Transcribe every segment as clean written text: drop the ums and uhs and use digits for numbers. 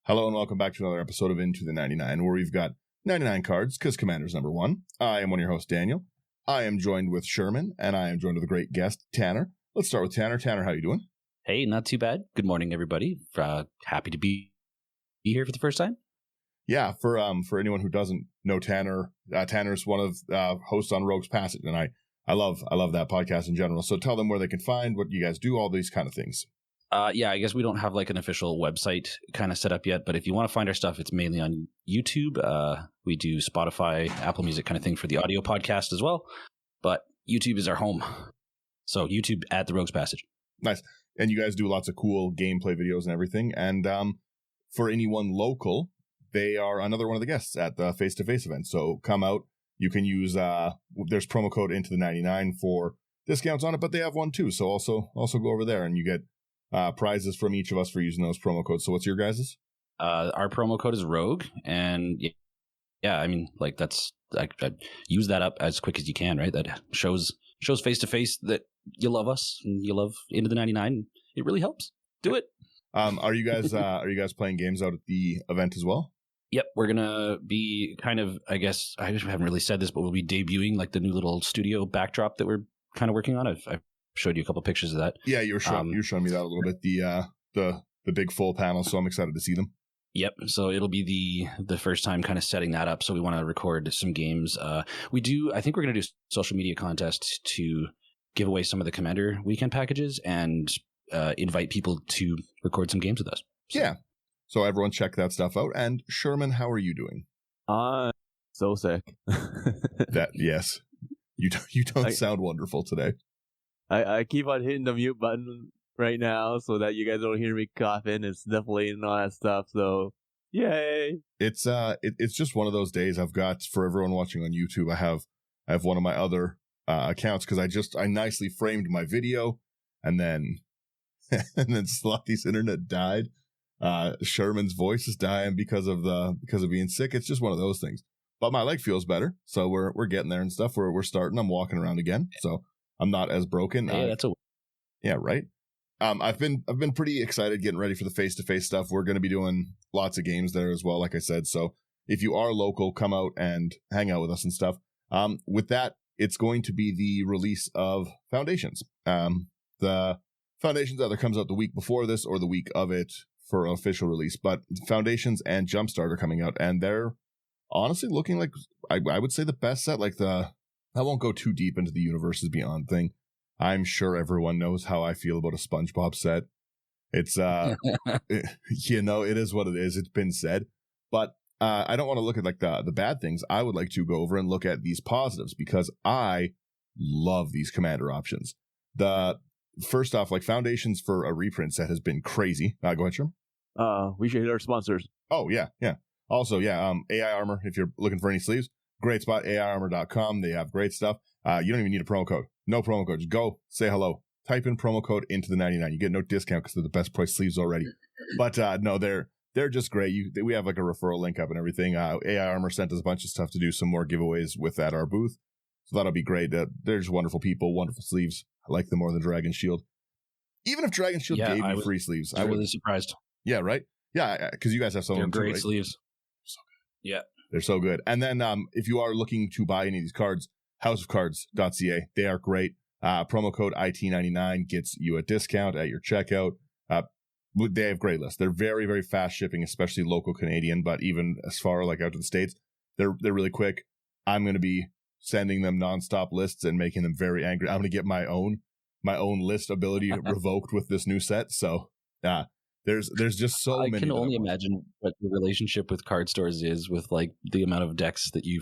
Hello and welcome back to another episode of Into the 99, where we've got 99 cards, because Commander's number one. I am one of your hosts, Daniel. I am joined with Sherman, and I am joined with a great guest, Tanner. Let's start with Tanner. Tanner, how you doing? Hey, not too bad. Good morning, everybody. Happy to be here for the first time. Yeah, for anyone who doesn't know Tanner, Tanner's one of hosts on Rogue's Passage, and I love that podcast in general. So tell them where they can find what you guys do, all these kind of things. Yeah, I guess we don't have like an official website kind of set up yet, but if you want to find our stuff, it's mainly on YouTube. We do Spotify, Apple Music kind of thing for the audio podcast as well, but YouTube is our home. So YouTube at the Rogue's Passage. Nice. And you guys do lots of cool gameplay videos and everything. And for anyone local, they are another one of the guests at the face-to-face event. So come out. You can use, there's promo code into the 99 for discounts on it, but they have one too. So also go over there and you get prizes from each of us for using those promo codes. So what's your guys's? Our promo code is Rogue, and yeah, I mean, like that's I use that up as quick as you can, right? That shows face to face that you love us and you love Into the 99. It really helps. Do it. Are you guys playing games out at the event as well? Yep, we're gonna be kind of, I guess I haven't really said this, but we'll be debuting like the new little studio backdrop that we're kind of working on. I've showed you a couple pictures of that. Yeah, you were showing me that a little bit. The big full panel, so I'm excited to see them. Yep. So it'll be the first time kind of setting that up. So we want to record some games. I think we're going to do social media contests to give away some of the Commander weekend packages and invite people to record some games with us. So. Yeah. So everyone check that stuff out. And Sherman, how are you doing? So sick. Yes. You don't sound wonderful today. I keep on hitting the mute button right now so that you guys don't hear me coughing. It's definitely not that stuff. So, yay! It's just one of those days. I've got, for everyone watching on YouTube, I have one of my other accounts because I nicely framed my video, and then Slothy's internet died. Sherman's voice is dying because of being sick. It's just one of those things. But my leg feels better, so we're getting there and stuff. We're starting. I'm walking around again, so I'm not as broken. Yeah, yeah, right. I've been pretty excited getting ready for the face-to-face stuff. We're going to be doing lots of games there as well, like I said. So if you are local, come out and hang out with us and stuff. With that, it's going to be the release of Foundations. The Foundations either comes out the week before this or the week of it for official release. But Foundations and Jumpstart are coming out, and they're honestly looking like, I would say, the best set. Like I won't go too deep into the Universes Beyond thing. I'm sure everyone knows how I feel about a SpongeBob set. It's, it is what it is. It's been said. But I don't want to look at like the bad things. I would like to go over and look at these positives because I love these Commander options. First off, like Foundations for a reprint set has been crazy. Go ahead, Sherman. We should hit our sponsors. Oh, yeah. Also, AI Armor, if you're looking for any sleeves, great spot, AIarmor.com. They have great stuff. You don't even need a promo code. No promo code. Just go, say hello. Type in promo code into the 99. You get no discount because they're the best price sleeves already. But no, they're just great. We have like a referral link up and everything. AI Armor sent us a bunch of stuff to do some more giveaways with at our booth. So that'll be great. They're just wonderful people, wonderful sleeves. I like them more than Dragon Shield. Even if Dragon Shield gave me free sleeves, I was really surprised. Yeah, right? Yeah, because you guys have some of them great too, right? sleeves. So good. Yeah. They're so good. And then if you are looking to buy any of these cards, houseofcards.ca, they are great. Promo code IT99 gets you a discount at your checkout. They have great lists. They're very, very fast shipping, especially local Canadian, but even as far like out to the States, they're really quick. I'm going to be sending them nonstop lists and making them very angry. I'm going to get my own list ability revoked with this new set. So there's just so many. I can only imagine what the relationship with card stores is with like the amount of decks that you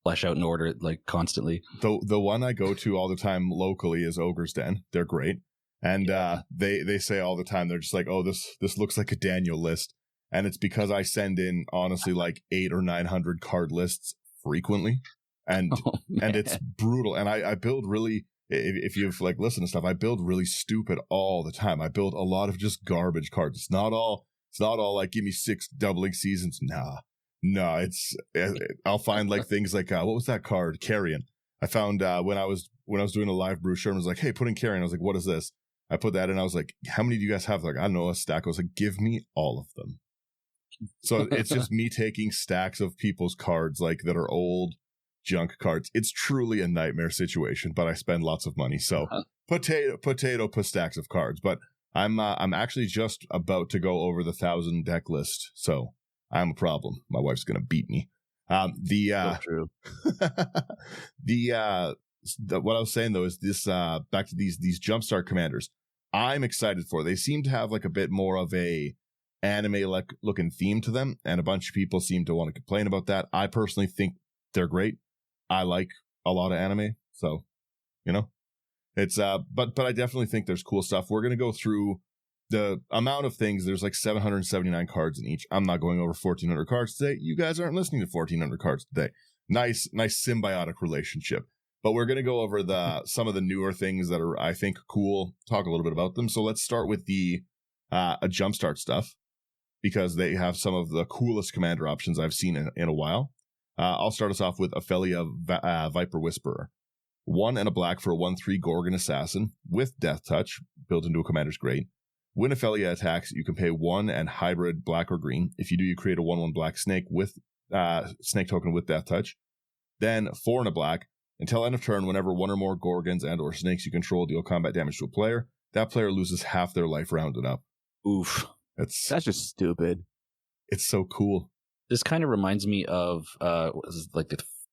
flesh out and order like constantly. The one I go to all the time locally is Ogre's Den. They're great. And they say all the time, they're just like, oh, this looks like a Daniel list. And it's because I send in honestly like 800 or 900 card lists frequently. And and it's brutal. And I build really, if you've like listened to stuff, I build really stupid all the time. I build a lot of just garbage cards. It's not all like give me 6 doubling seasons. No, I'll find like things like what was that card? Carrion. I found when I was doing a live brew, Sherman was like, hey, put in Carrion. I was like, what is this? I put that in. I was like, how many do you guys have? Like, I don't know, a stack. I was like, give me all of them. So it's just me taking stacks of people's cards like that are old junk cards. It's truly a nightmare situation, but I spend lots of money. So potato stacks of cards. But I'm actually just about to go over the 1,000 deck list, so I'm a problem. My wife's gonna beat me. So true. What I was saying though is this back to these Jumpstart commanders. I'm excited for. They seem to have like a bit more of a anime like looking theme to them, and a bunch of people seem to want to complain about that. I personally think they're great. I like a lot of anime, so it's but I definitely think there's cool stuff. We're gonna go through the amount of things. There's like 779 cards in each. I'm not going over 1,400 cards today. You guys aren't listening to 1,400 cards today. Nice symbiotic relationship. But we're gonna go over some of the newer things that are, I think, cool. Talk a little bit about them. So let's start with the a Jumpstart stuff, because they have some of the coolest commander options I've seen in a while. I'll start us off with Ophelia Viper Whisperer. 1 and a black for a 1/3 Gorgon Assassin with Death Touch built into a commander's grade. When Ophelia attacks, you can pay 1 and hybrid black or green. If you do, you create a 1/1 black snake with snake token with Death Touch. Then 4 and a black. Until end of turn, whenever 1 or more Gorgons and or snakes you control deal combat damage to a player, that player loses half their life rounded up. Oof. That's just stupid. It's so cool. This kind of reminds me of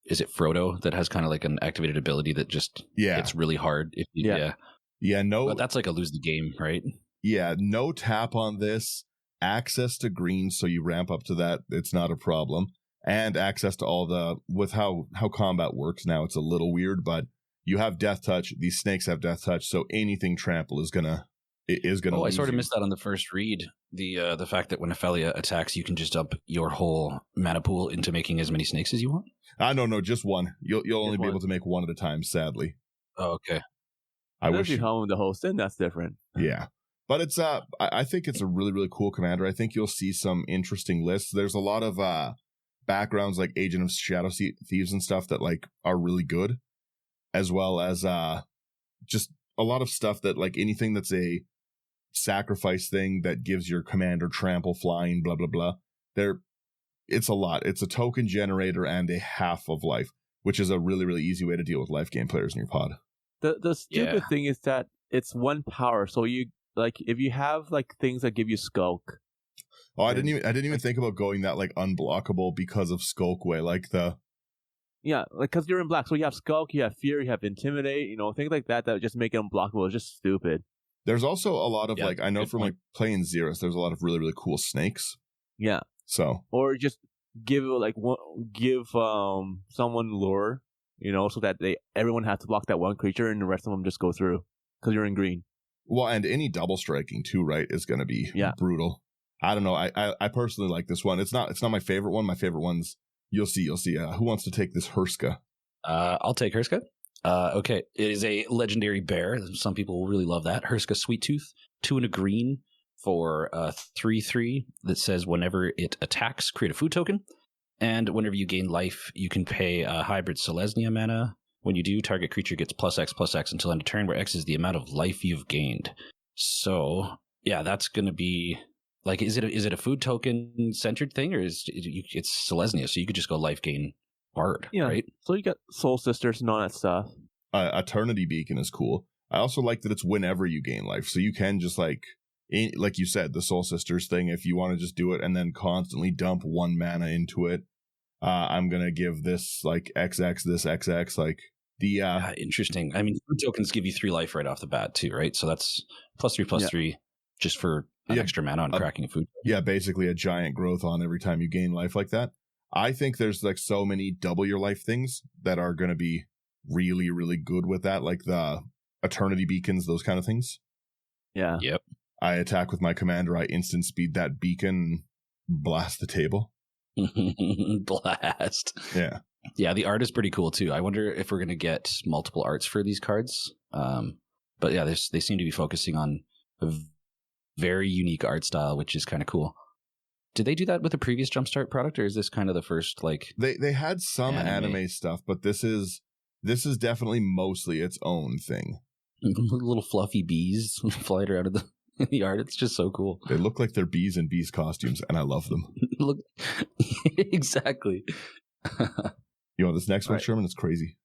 is it Frodo that has kind of like an activated ability that just it's really hard if you, no, but that's like a lose the game, right? Yeah, no tap on this. Access to green, so you ramp up to that. It's not a problem. And access to all the, with how combat works now, it's a little weird, but you have Death Touch. These snakes have Death Touch, so anything trample is gonna. Oh, I sort of missed that on the first read. The fact that when Ophelia attacks, you can just dump your whole mana pool into making as many snakes as you want. No, just 1. You'll only be able to make 1 at a time, sadly. Oh, okay. I wish you home the host, then that's different. Yeah. But it's I think it's a really, really cool commander. I think you'll see some interesting lists. There's a lot of backgrounds like Agent of Shadow Thieves and stuff that like are really good, as well as just a lot of stuff that like anything that's a sacrifice thing that gives your commander trample, flying, blah blah blah. It's a lot. It's a token generator and a half of life, which is a really, really easy way to deal with life game players in your pod. The stupid thing is that it's 1 power, so you like if you have like things that give you skulk. Oh, I didn't even think about going that like unblockable because of skulk way, like the. Yeah, like because you're in black, so you have skulk, you have fear, you have intimidate, things like that just make it unblockable. It's just stupid. There's also a lot of like I know from like playing Xeris, there's a lot of really, really cool snakes. Yeah. So. Or just give someone lure, so that everyone has to block that one creature and the rest of them just go through because you're in green. Well, and any double striking too, right, is going to be brutal. I don't know. I personally like this one. It's not my favorite one. My favorite one's you'll see. Who wants to take this Herska? I'll take Herska. Okay, it is a legendary bear. Some people will really love that. Herska Sweet Tooth, 2 and a green for 3/3 that says whenever it attacks, create a food token, and whenever you gain life, you can pay a hybrid Selesnya mana. When you do, target creature gets +X/+X until end of turn, where X is the amount of life you've gained. So yeah, that's going to be like, is it a food token centered thing, or it's Selesnya, so you could just go life gain Bard, right? So you got Soul Sisters and all that stuff. Eternity Beacon is cool. I also like that it's whenever you gain life, so you can just like you said, the Soul Sisters thing. If you want to just do it and then constantly dump 1 mana into it, I'm gonna give this like XX, this XX, like the interesting. I mean, food tokens give you 3 life right off the bat too, right? So that's +3/+3 just for an extra mana on cracking a food. Yeah, basically a giant growth on every time you gain life like that. I think there's like so many double your life things that are going to be really, really good with that, like the Eternity Beacons, those kind of things. Yeah. Yep. I attack with my commander, I instant speed that beacon, blast the table. Blast. Yeah. Yeah, the art is pretty cool too. I wonder if we're going to get multiple arts for these cards. But yeah, they seem to be focusing on a very unique art style, which is kind of cool. Did they do that with the previous Jumpstart product, or is this kind of the first like? They had some anime stuff, but this is definitely mostly its own thing. Little fluffy bees flying out of the the art. It's just so cool. They look like they're bees in bees costumes, and I love them. Look, exactly. You want this next one, Right. Sherman? It's crazy.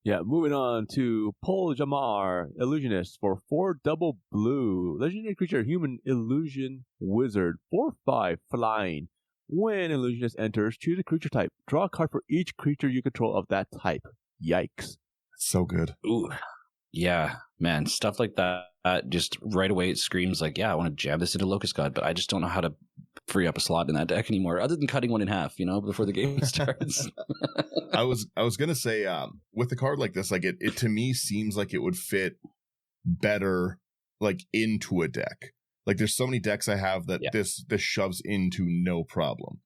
Yeah, moving on to Paul Jamar, Illusionist for 4 double blue. Legendary creature, human illusion wizard, 4/5 flying. When Illusionist enters, choose a creature type. Draw a card for each creature you control of that type. Yikes. It's so good. Ooh, yeah, man, stuff like that. Just right away, it screams like, yeah, I want to jam this into Locust God, but I just don't know how to free up a slot in that deck anymore, other than cutting one in half, before the game starts. I was gonna say, with a card like this, like it to me seems like it would fit better like into a deck. Like there's so many decks I have that this shoves into no problem.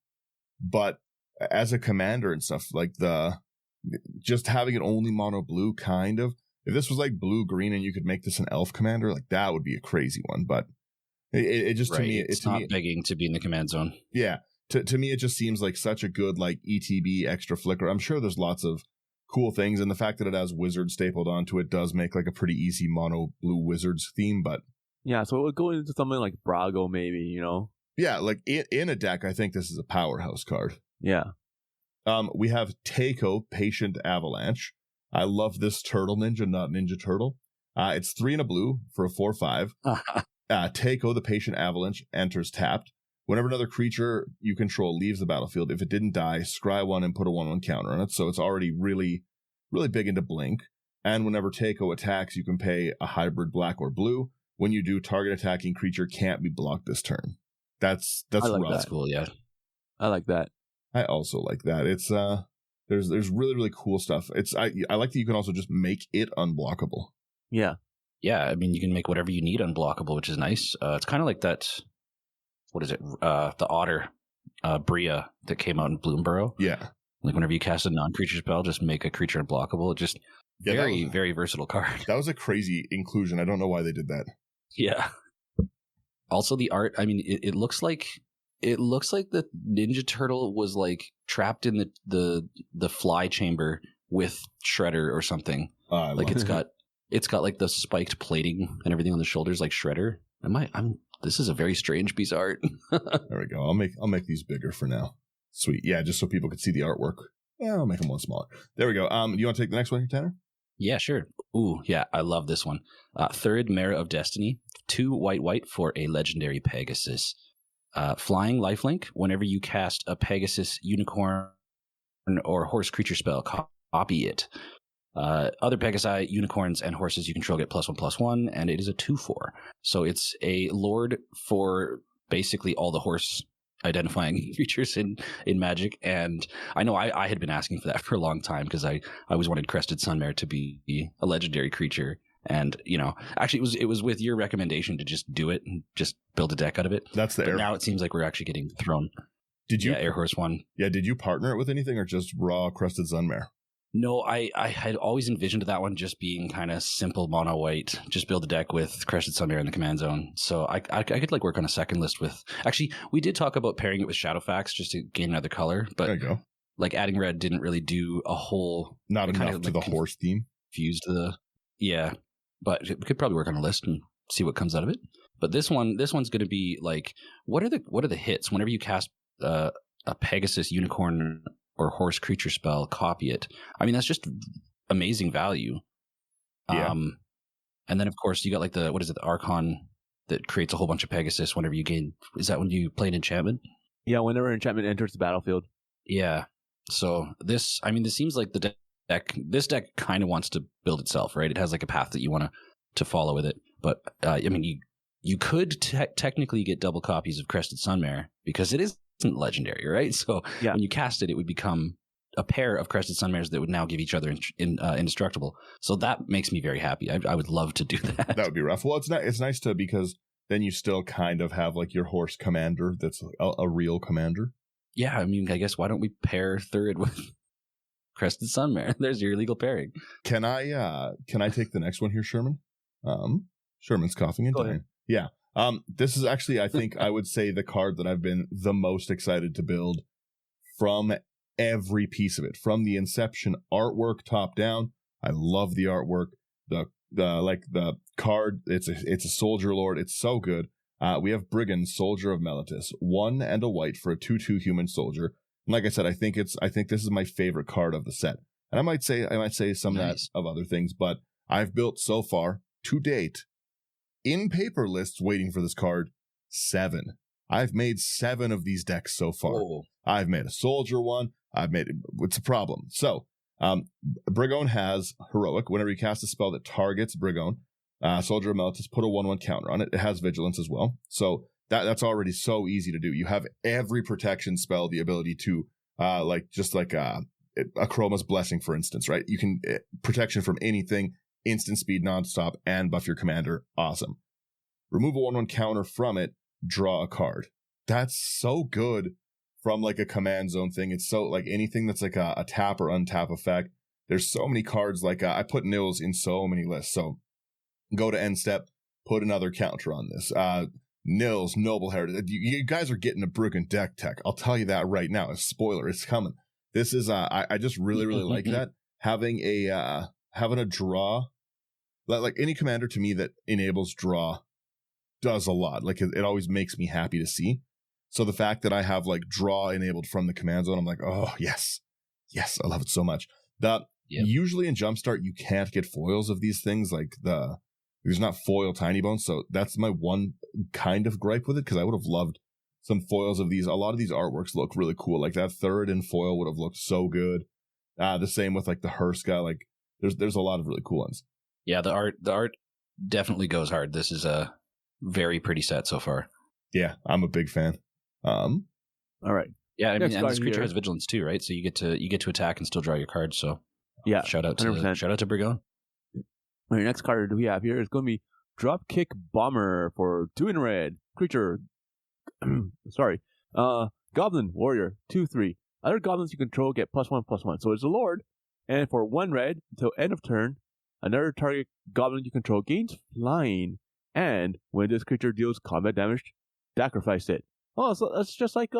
But as a commander and stuff, like just having it only mono blue, kind of. If this was like blue green and you could make this an elf commander, like that would be a crazy one. But it just right. to me, it's not begging to be in the command zone. Yeah. To me, it just seems like such a good like ETB extra flicker. I'm sure there's lots of cool things, and the fact that it has wizard stapled onto it does make like a pretty easy mono blue wizards theme. But yeah, so it would go into something like Brago, maybe, Yeah, like in a deck, I think this is a powerhouse card. Yeah. We have Teiko, Patient Avalanche. I love this turtle ninja, not Ninja Turtle. It's 3 and a blue for a 4/5. Teiko, the Patient Avalanche, enters tapped. Whenever another creature you control leaves the battlefield, if it didn't die, scry 1 and put a 1/1 counter on it. So it's already really, really big into blink. And whenever Teiko attacks, you can pay a hybrid black or blue. When you do, target attacking creature can't be blocked this turn. That's I like rough. That's cool, yeah. I like that. I also like that. It's there's really, really cool stuff. I like that you can also just make it unblockable. Yeah. Yeah, I mean, you can make whatever you need unblockable, which is nice. It's kind of like that, what is it, the Otter, Bria, that came out in Bloomborough. Yeah. Like whenever you cast a non-creature spell, just make a creature unblockable. Just very versatile card. That was a crazy inclusion. I don't know why they did that. Yeah. Also, the art, I mean, it looks like the Ninja Turtle was like trapped in the fly chamber with Shredder or something. Like it's got like the spiked plating and everything on the shoulders like Shredder. This is a very strange piece of art. There we go. I'll make these bigger for now. Sweet. Yeah, just so people can see the artwork. Yeah, I'll make them one smaller. There we go. Do you want to take the next one here, Tanner? Yeah, sure. Ooh, yeah, I love this one. Third Mara of Destiny, 2 white for a legendary Pegasus. Flying lifelink, whenever you cast a Pegasus, unicorn, or horse creature spell, copy it. Other Pegasi, unicorns, and horses you control get +1/+1, and it is a 2/4. So it's a lord for basically all the horse identifying features in Magic. And I know I had been asking for that for a long time because I always wanted Crested Sunmare to be a legendary creature. And, actually it was with your recommendation to just do it and just build a deck out of it. That's the Now it seems like we're actually getting thrown. Did you Air Horse one? Yeah, did you partner it with anything or just raw Crested Sunmare? No, I had always envisioned that one just being kind of simple mono white. Just build a deck with Crested Sunmare in the command zone. So I could like work on a second list with. Actually, we did talk about pairing it with Shadowfax just to gain another color, but there you go. Like adding red didn't really do a whole. Not enough to the horse theme. But we could probably work on a list and see what comes out of it. But this one's going to be like, what are the hits whenever you cast a Pegasus, unicorn, or horse creature spell, copy it. I mean, that's just amazing value. Yeah. And then of course you got like the Archon that creates a whole bunch of Pegasus whenever you gain. Is that when you play an enchantment? Yeah, whenever enchantment enters the battlefield. Yeah. So this seems like the deck. This deck kind of wants to build itself, right? It has like a path that you want to follow with it. But I mean, you could technically get double copies of Crested Sunmare because it isn't legendary, right? So when you cast it, it would become a pair of Crested Sunmares that would now give each other indestructible. So that makes me very happy. I would love to do that. That would be rough. Well, it's nice to, because then you still kind of have like your horse commander that's a real commander. Yeah, I mean, I guess why don't we pair third with Crested Sunmare? There's your illegal pairing. Can I take the next one here, Sherman? Sherman's coughing and dying. Yeah. This is actually, I think I would say, the card that I've been the most excited to build from every piece of it, from the inception artwork top down. I love the artwork. The the card. It's a soldier lord. It's so good. We have Brigand, Soldier of Meletis, 1 and a white for a 2/2 human soldier. And like I said, I think this is my favorite card of the set. And I might say some Nice. of other things, but I've built so far to date in paper lists waiting for this card 7. I've made 7 of these decks so far. Oh. I've made a soldier one. It's a problem. So, Brigone has heroic. Whenever you cast a spell that targets Brigone, Soldier of Meletis, put a 1/1 counter on it. It has vigilance as well. So that's already so easy to do. You have every protection spell, the ability to, a Chroma's Blessing, for instance, right? You can protection from anything, instant speed, nonstop, and buff your commander. Awesome. Remove a 1/1 counter from it, draw a card. That's so good from like a command zone thing. It's so like anything that's like a tap or untap effect. There's so many cards like I put Nils in so many lists. So go to end step, put another counter on this. Nils, Noble Heritage. You guys are getting a Bruggen deck tech. I'll tell you that right now. A spoiler, it's coming. This is I just really like that. Having a draw, like any commander to me that enables draw does a lot. Like it always makes me happy to see. So the fact that I have like draw enabled from the command zone, I'm like, oh yes, I love it so much. Usually in Jumpstart you can't get foils of these things. Like there's not foil Tiny Bones, so that's my one kind of gripe with it, because I would have loved some foils of these. A lot of these artworks look really cool. Like that third in foil would have looked so good. The same with like the Herska. Like there's a lot of really cool ones. Yeah, the art definitely goes hard. This is a very pretty set so far. Yeah, I'm a big fan. All right. Yeah, I mean, Next and this card creature here. has vigilance too, right? So you get to attack and still draw your cards. So Yeah. shout out to 100%. Brigone. All right, next card we have here is going to be Dropkick Bomber for 2 in red. Creature. Sorry. Goblin Warrior 2/3. Other goblins you control get +1/+1. So it's a lord. And for 1 red until end of turn, another target goblin you control gains flying. And when this creature deals combat damage, sacrifice it. Oh, so that's just like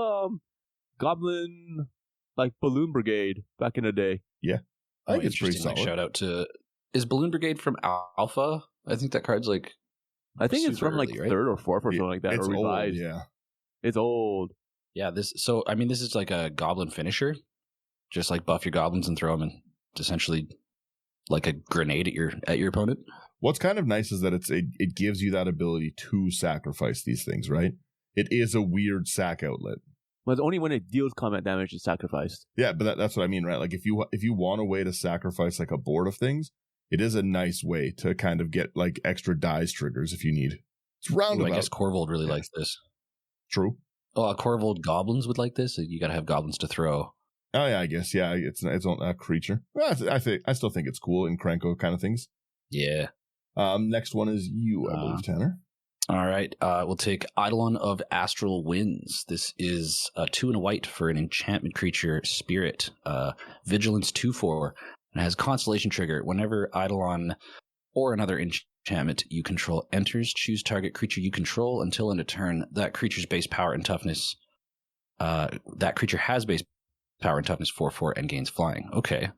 Goblin, like Balloon Brigade back in the day. I think it's pretty interesting. Like, solid. shout out to, is Balloon Brigade from Alpha? I think that card's like, I think it's super from like early, right? 3rd or 4th or something like that, It's or old, revised. yeah. It's old. yeah. This is like a goblin finisher. Just like buff your goblins and throw them in, essentially like a grenade at your opponent. What's kind of nice is that it gives you that ability to sacrifice these things, right? It is a weird sack outlet. But it's only when it deals combat damage is sacrificed. Yeah, but that's what I mean, right? Like if you want a way to sacrifice like a board of things, it is a nice way to kind of get like extra dice triggers if you need. It's roundabout. I guess Corvold really likes this. True. Oh, Corvold goblins would like this. You got to have goblins to throw. Oh yeah, I guess it's a creature. Well, I still think it's cool in Krenko kind of things. Yeah. Next one is you, I believe, Tanner. All right. We'll take Eidolon of Astral Winds. This is 2 and a white for an enchantment creature, Spirit. Vigilance 2/4. And it has Constellation trigger. Whenever Eidolon or another enchantment you control enters, choose target creature you control until end of turn. That creature's base power and toughness. That creature has base power and toughness 4/4 and gains flying. Okay.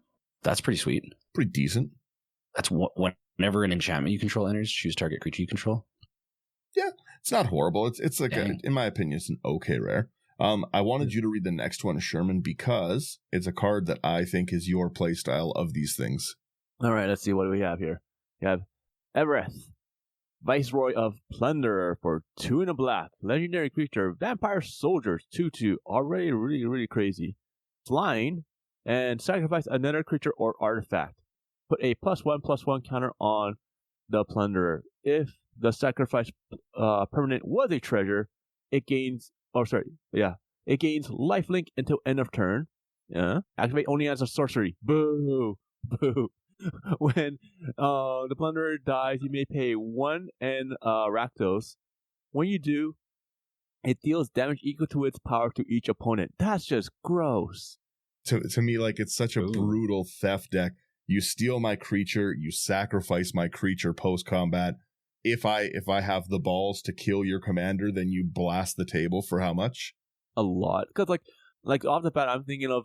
That's pretty sweet. Pretty decent. That's whenever an enchantment you control enters, choose target creature you control. Yeah, it's not horrible. It's like Dang. in my opinion, it's an okay rare. I wanted you to read the next one, Sherman, because it's a card that I think is your play style of these things. All right, let's see what do we have here. We have Evereth, Viceroy of Plunder for 2 and a black. Legendary creature, Vampire Soldiers 2/2. Already really crazy. Flying, and sacrifice another creature or artifact. Put a +1/+1 counter on the Plunderer. If the sacrifice permanent was a treasure, it gains it gains lifelink until end of turn. Activate only as a sorcery. Boo. When the Plunderer dies, you may pay 1 and Rakdos. When you do, it deals damage equal to its power to each opponent. That's just gross. To me, like, it's such a brutal theft deck. You steal my creature, you sacrifice my creature post-combat. If I have the balls to kill your commander, then you blast the table for how much? A lot. Because, like off the bat, I'm thinking of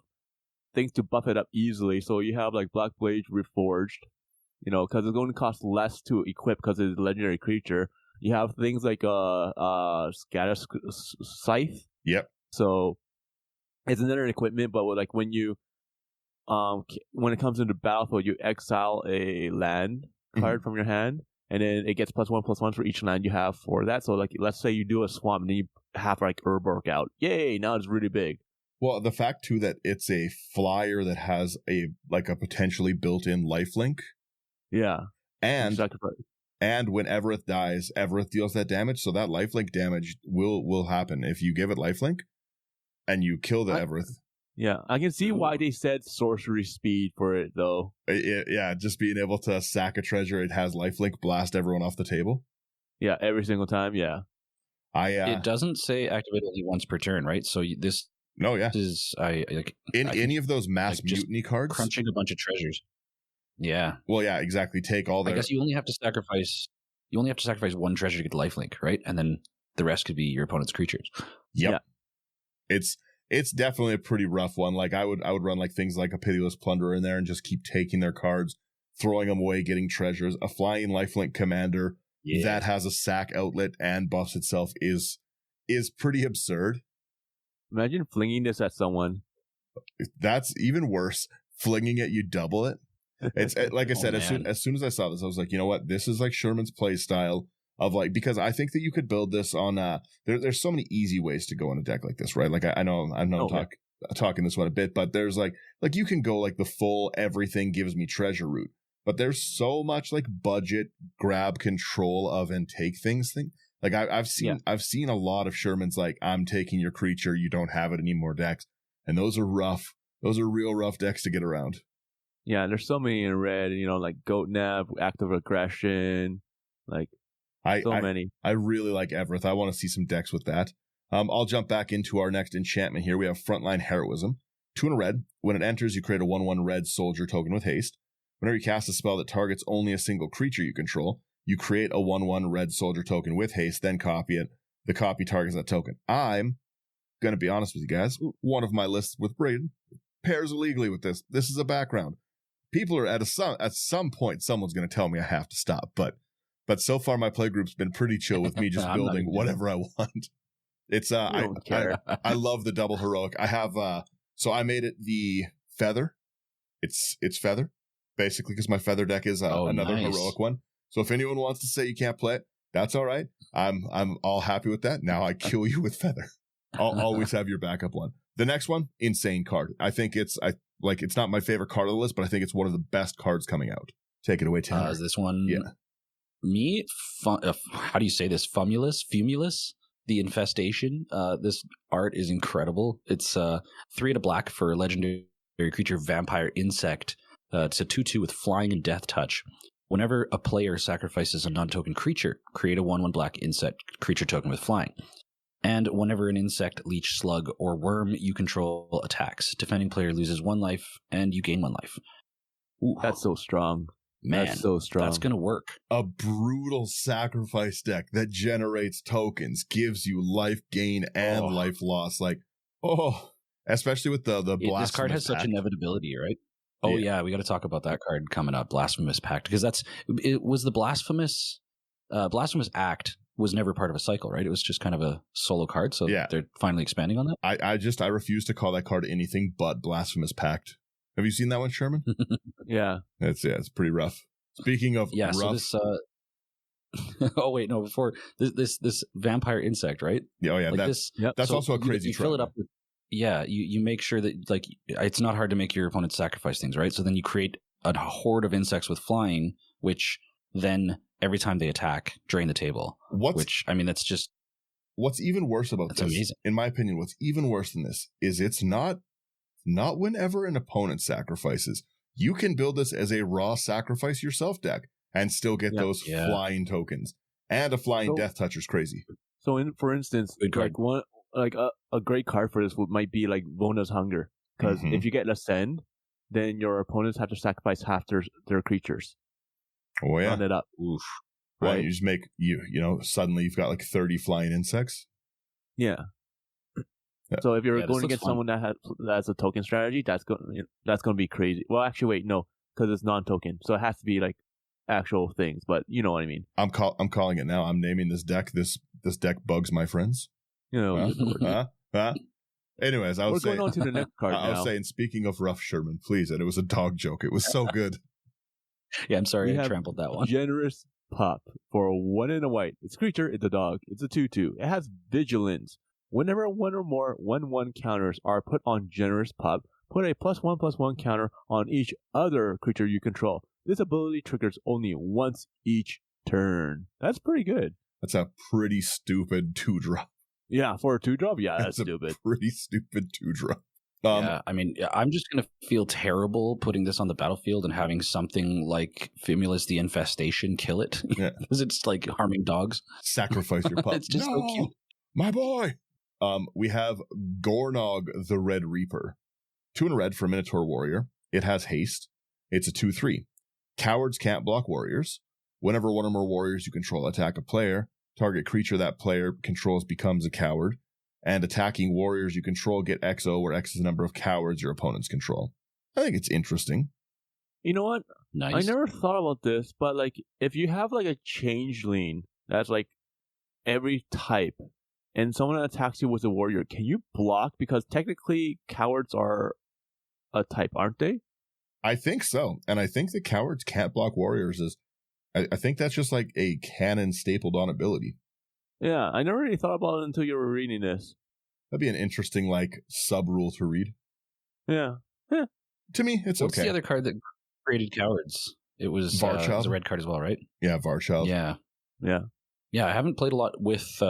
things to buff it up easily. So you have, like, Black Blade Reforged. because it's going to cost less to equip because it's a legendary creature. You have things like scatter scythe. Yep. So it's another equipment, but like when you when it comes into battlefield, you exile a land card from your hand, and then it gets +1/+1 for each land you have for that. So like, let's say you do a swamp and then you have like Urborg out. Yay! Now it's really big. Well, the fact too that it's a flyer that has a potentially built-in lifelink. Yeah. And when Evereth dies, Evereth deals that damage, so that lifelink damage will happen if you give it lifelink and you kill the Evereth. Yeah, I can see why they said sorcery speed for it, though. Yeah, just being able to sack a treasure, it has lifelink, blast everyone off the table. Yeah, every single time, yeah. It doesn't say activate only once per turn, right? So this... No, yeah. Is any of those mass mutiny cards? Crunching a bunch of treasures. Yeah. Well, yeah, exactly. Take all their... I guess you only have to sacrifice one treasure to get the lifelink, right? And then the rest could be your opponent's creatures. Yep. Yeah. It's definitely a pretty rough one. Like I would run like things like a Pitiless Plunderer in there and just keep taking their cards, throwing them away, getting treasures. A flying lifelink commander that has a sack outlet and buffs itself is pretty absurd. Imagine flinging this at someone. That's even worse. Flinging it, you double it. It's like I said, as soon as I saw this, I was like, you know what? This is like Sherman's play style of like, because I think that you could build this on there's so many easy ways to go on a deck like this, right? Like I know I'm talking this one a bit, but there's like you can go like the full everything gives me treasure route, but there's so much like budget grab control of and take things thing. Like I've seen a lot of Sherman's like, I'm taking your creature, you don't have it anymore decks, and those are rough. Those are real rough decks to get around. Yeah, there's so many in red, like Goat Nab, Active Aggression, like many. I really like Evereth. I want to see some decks with that. I'll jump back into our next enchantment here. We have Frontline Heroism. 2 in a red. When it enters, you create a 1/1 red soldier token with haste. Whenever you cast a spell that targets only a single creature you control, you create a 1/1 red soldier token with haste, then copy it. The copy targets that token. I'm going to be honest with you guys. One of my lists with Braden pairs illegally with this. This is a background. People are at some point, someone's going to tell me I have to stop, but so far my play group's been pretty chill with me just building whatever I want. It's I love the double heroic. I have so I made it the feather. It's feather basically because my feather deck is another heroic one. So if anyone wants to say you can't play it, that's all right. I'm all happy with that. Now I kill you with feather. I'll always have your backup one. The next one, insane card. I think it's not my favorite card on the list, but I think it's one of the best cards coming out. Take it away, Tanner. Is this one? Yeah. Me? How do you say this? Fumulus? The Infestation. This art is incredible. It's 3 and a black for a legendary creature, Vampire Insect. It's a 2/2 with flying and death touch. Whenever a player sacrifices a non-token creature, create a 1/1 black insect creature token with flying. And whenever an insect, leech, slug, or worm you control attacks, defending player loses 1 life and you gain 1 life. Ooh. That's so strong. Man, that's so strong. That's going to work. A brutal sacrifice deck that generates tokens, gives you life gain and life loss. Like, especially with the Blasphemous This card has Pact. such inevitability, right? Oh, yeah, we got to talk about that card coming up, Blasphemous Pact, because it was the Blasphemous Act was never part of a cycle, right? It was just kind of a solo card, so they're finally expanding on that. I refuse to call that card anything but Blasphemous Pact. Have you seen that one, Sherman? Yeah. It's pretty rough. Speaking of rough. So this oh wait, no, before this vampire insect, right? Yeah, oh yeah, like that's so also a crazy you fill it up with you make sure that like it's not hard to make your opponent sacrifice things, right? So then you create a horde of insects with flying, which then every time they attack, drain the table. That's just what's even worse about this. Amazing. In my opinion, what's even worse than this is it's not whenever an opponent sacrifices. You can build this as a raw sacrifice yourself deck and still get those flying tokens. And a flying death toucher's crazy. So for instance, a great card for this might be like Vona's Hunger. Because if you get Ascend, then your opponents have to sacrifice half their creatures. Oh yeah. Round it up. Oof. Right. You just make suddenly you've got like 30 flying insects. Yeah. So if you're going against someone that has a token strategy, that's going to be crazy. Well, actually, wait, no, because it's non-token, so it has to be like actual things, but you know what I mean. I'm calling it now. I'm naming this deck. This deck bugs my friends. You know. Anyways, We're going on to the next card I was now. saying, speaking of rough Sherman, please, and it was a dog joke. It was so good. Yeah, I'm sorry We I have trampled that one. Generous Pup for 1 and a white. It's a creature, it's a dog, it's a 2/2. It has Vigilance. Whenever one or more 1/1 counters are put on Generous Pup, put a +1/+1 counter on each other creature you control. This ability triggers only once each turn. That's pretty good. That's a pretty stupid 2-drop. Yeah, for a 2-drop, yeah, that's a stupid. Pretty stupid 2-drop. Yeah, I mean, I'm just going to feel terrible putting this on the battlefield and having something like Fimulus the Infestation kill it. Yeah. Because it's like harming dogs. Sacrifice your pup. It's just so cute. My boy. We have Gornog the Red Reaper. 2 and a red for Minotaur Warrior. It has haste. It's a 2/3. Cowards can't block warriors. Whenever one or more warriors you control attack a player, target creature that player controls becomes a coward. And attacking warriors you control get XO, where X is the number of cowards your opponents control. I think it's interesting. You know what? Nice. I never thought about this, but like if you have like a changeling that's like every type and someone attacks you with a warrior, can you block? Because technically cowards are a type, aren't they? I think so. And I think the cowards can't block warriors I think that's just like a canon stapled on ability. Yeah, I never really thought about it until you were reading this. That'd be an interesting like sub rule to read. Yeah. To me, it's What's okay. the other card that created cowards? It was Varchild. a red card as well, right? Yeah, Varchild. Yeah, I haven't played a lot with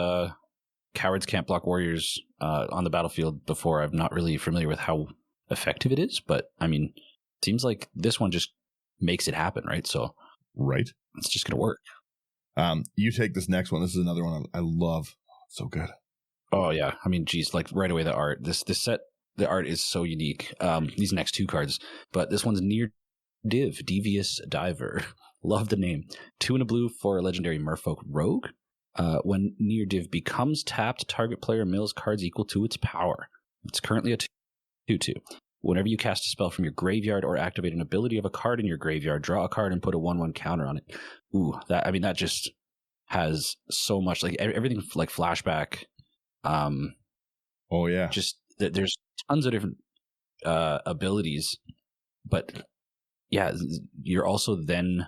cowards can't block warriors on the battlefield before. I'm not really familiar with how effective it is, but I mean, it seems like this one just makes it happen, right? So Right. it's just going to work. You take this next one. This is another one I love. So good. Oh yeah, I mean, geez, like right away the art. This set, the art is so unique. These next 2 cards, but this one's Near Div, Devious Diver. Love the name. 2 and a blue for a legendary Merfolk Rogue. When Near Div becomes tapped, target player mills cards equal to its power. It's currently a 2/2. Whenever you cast a spell from your graveyard or activate an ability of a card in your graveyard, draw a card and put a 1/1 counter on it. Ooh, that just has so much, like everything, like flashback. Oh yeah. Just there's tons of different abilities, but yeah, you're also then